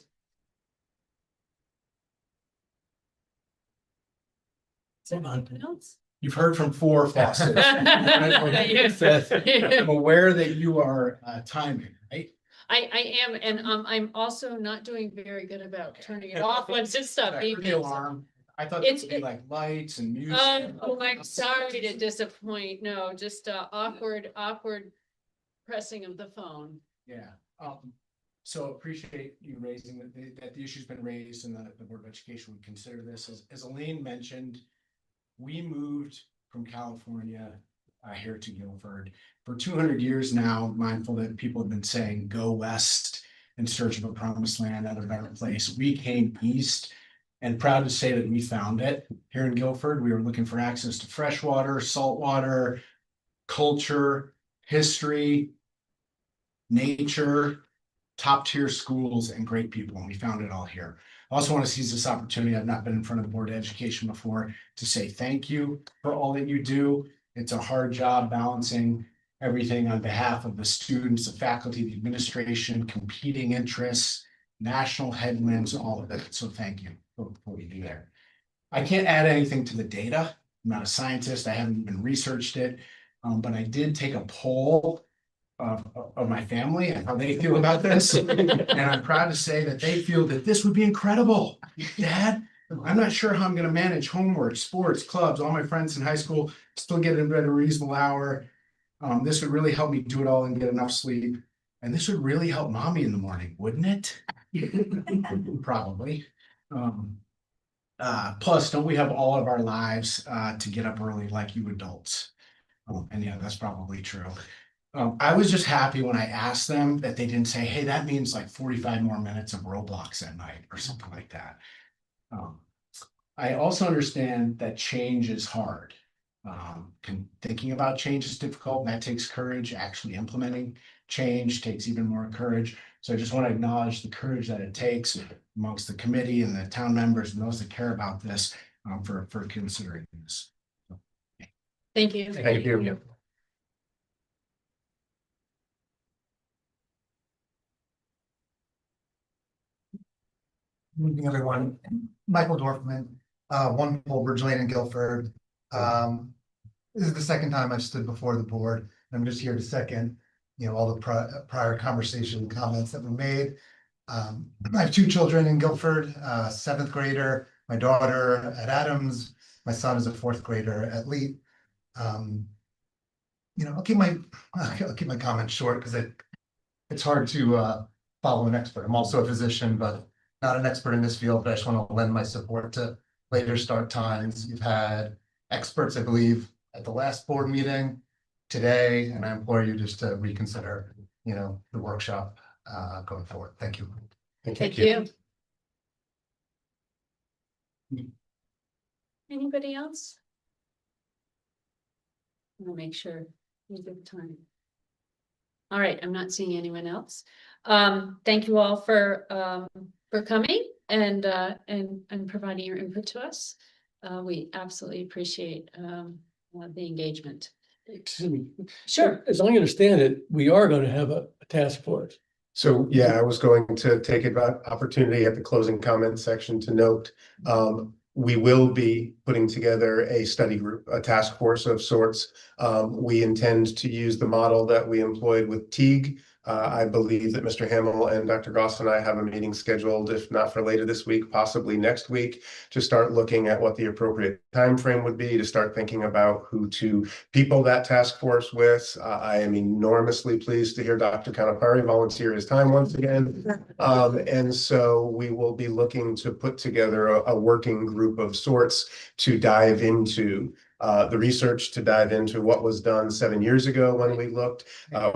Speaker 19: You've heard from 4 faucets. I'm aware that you are timing, right?
Speaker 1: I am, and I'm also not doing very good about turning it off once it stops
Speaker 19: The
Speaker 1: beeping.
Speaker 19: alarm. I thought it
Speaker 1: It's-
Speaker 19: would be like lights and music.
Speaker 1: Oh, I'm sorry to disappoint. No, just awkward pressing of the phone.
Speaker 19: Yeah, so appreciate you raising that the issue's been raised and the Board of Education would consider this. As Elaine mentioned, we moved from California here to Guilford. For 200 years now, mindful that people have been saying, go west in search of a promised land at a better place. We came east and proud to say that we found it here in Guilford. We were looking for access to fresh water, salt water, culture, history, nature, top tier schools, and great people. And we found it all here. I also want to seize this opportunity. I've not been in front of the Board of Education before to say thank you for all that you do. It's a hard job balancing everything on behalf of the students, the faculty, the administration, competing interests, national headwinds, all of it. So thank you for what you do there. I can't add anything to the data. I'm not a scientist. I haven't even researched it, but I did take a poll of my family and how they feel about this. And I'm proud to say that they feel that this would be incredible. Dad, I'm not sure how I'm going to manage homework, sports, clubs, all my friends in high school, still get in bed at a reasonable hour. This would really help me do it all and get enough sleep. And this would really help mommy in the morning, wouldn't it? Probably. Plus, don't we have all of our lives to get up early like you adults? And yeah, that's probably true. I was just happy when I asked them that they didn't say, hey, that means like 45 more minutes of Roblox at night or something like that. I also understand that change is hard. Thinking about change is difficult, and that takes courage. Actually implementing change takes even more courage. So I just want to acknowledge the courage that it takes amongst the committee and the town members and those that care about this for considering this.
Speaker 1: Thank you.
Speaker 7: Thank you.
Speaker 20: Good evening, everyone. Michael Dorfman, 1 Polbridge Lane in Guilford. This is the second time I've stood before the board. I'm just here to second, all the prior conversation comments that were made. I have 2 children in Guilford, 7th grader, my daughter at Adams, my son is a 4th grader at Leet. I'll keep my comments short because it's hard to follow an expert. I'm also a physician, but not an expert in this field, but I just want to lend my support to later start times. You've had experts, I believe, at the last board meeting today, and I implore you just to reconsider, the workshop going forward. Thank you.
Speaker 1: Thank you. Anybody else? I'll make sure we give time. All right, I'm not seeing anyone else. Thank you all for coming and providing your input to us. We absolutely appreciate the engagement.
Speaker 10: Excuse me.
Speaker 1: Sure.
Speaker 10: As I understand it, we are going to have a task force.
Speaker 7: So, yeah, I was going to take about opportunity at the closing comment section to note, we will be putting together a study group, a task force of sorts. We intend to use the model that we employed with Teague. I believe that Mr. Hamill and Dr. Goss and I have a meeting scheduled, if not for later this week, possibly next week, to start looking at what the appropriate time frame would be, to start thinking about who to people that task force with. I am enormously pleased to hear Dr. Kanapari volunteer his time once again. And so we will be looking to put together a working group of sorts to dive into the research, to dive into what was done 7 years ago when we looked.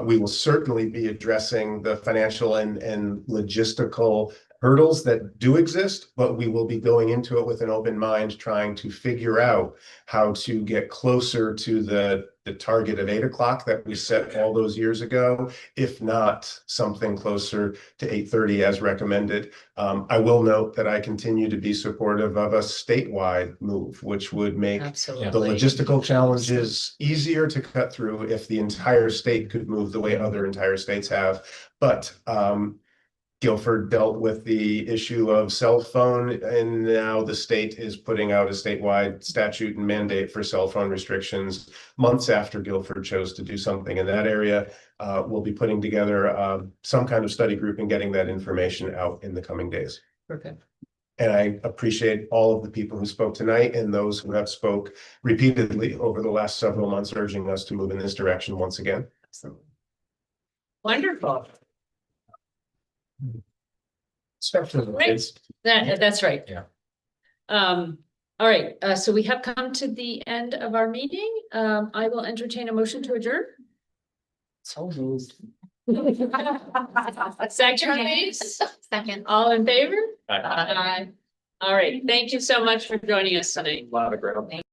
Speaker 7: We will certainly be addressing the financial and logistical hurdles that do exist, but we will be going into it with an open mind, trying to figure out how to get closer to the target of 8 o'clock that we set all those years ago, if not something closer to 8:30 as recommended. I will note that I continue to be supportive of a statewide move, which would make the logistical challenges easier to cut through if the entire state could move the way other entire states have. But Guilford dealt with the issue of cell phone, and now the state is putting out a statewide statute and mandate for cell phone restrictions months after Guilford chose to do something in that area. We'll be putting together some kind of study group and getting that information out in the coming days.
Speaker 12: Okay.
Speaker 7: And I appreciate all of the people who spoke tonight and those who have spoke repeatedly over the last several months, urging us to move in this direction once again.
Speaker 1: Wonderful.
Speaker 10: Especially the
Speaker 1: Right.
Speaker 10: kids.
Speaker 1: That's right.
Speaker 3: Yeah.
Speaker 1: All right, so we have come to the end of our meeting. I will entertain a motion to adjourn.
Speaker 12: So moved.
Speaker 1: Second, please.
Speaker 9: Second.
Speaker 1: All in favor?
Speaker 3: Aye.
Speaker 1: Aye. All right, thank you so much for joining us tonight.
Speaker 3: A lot of ground.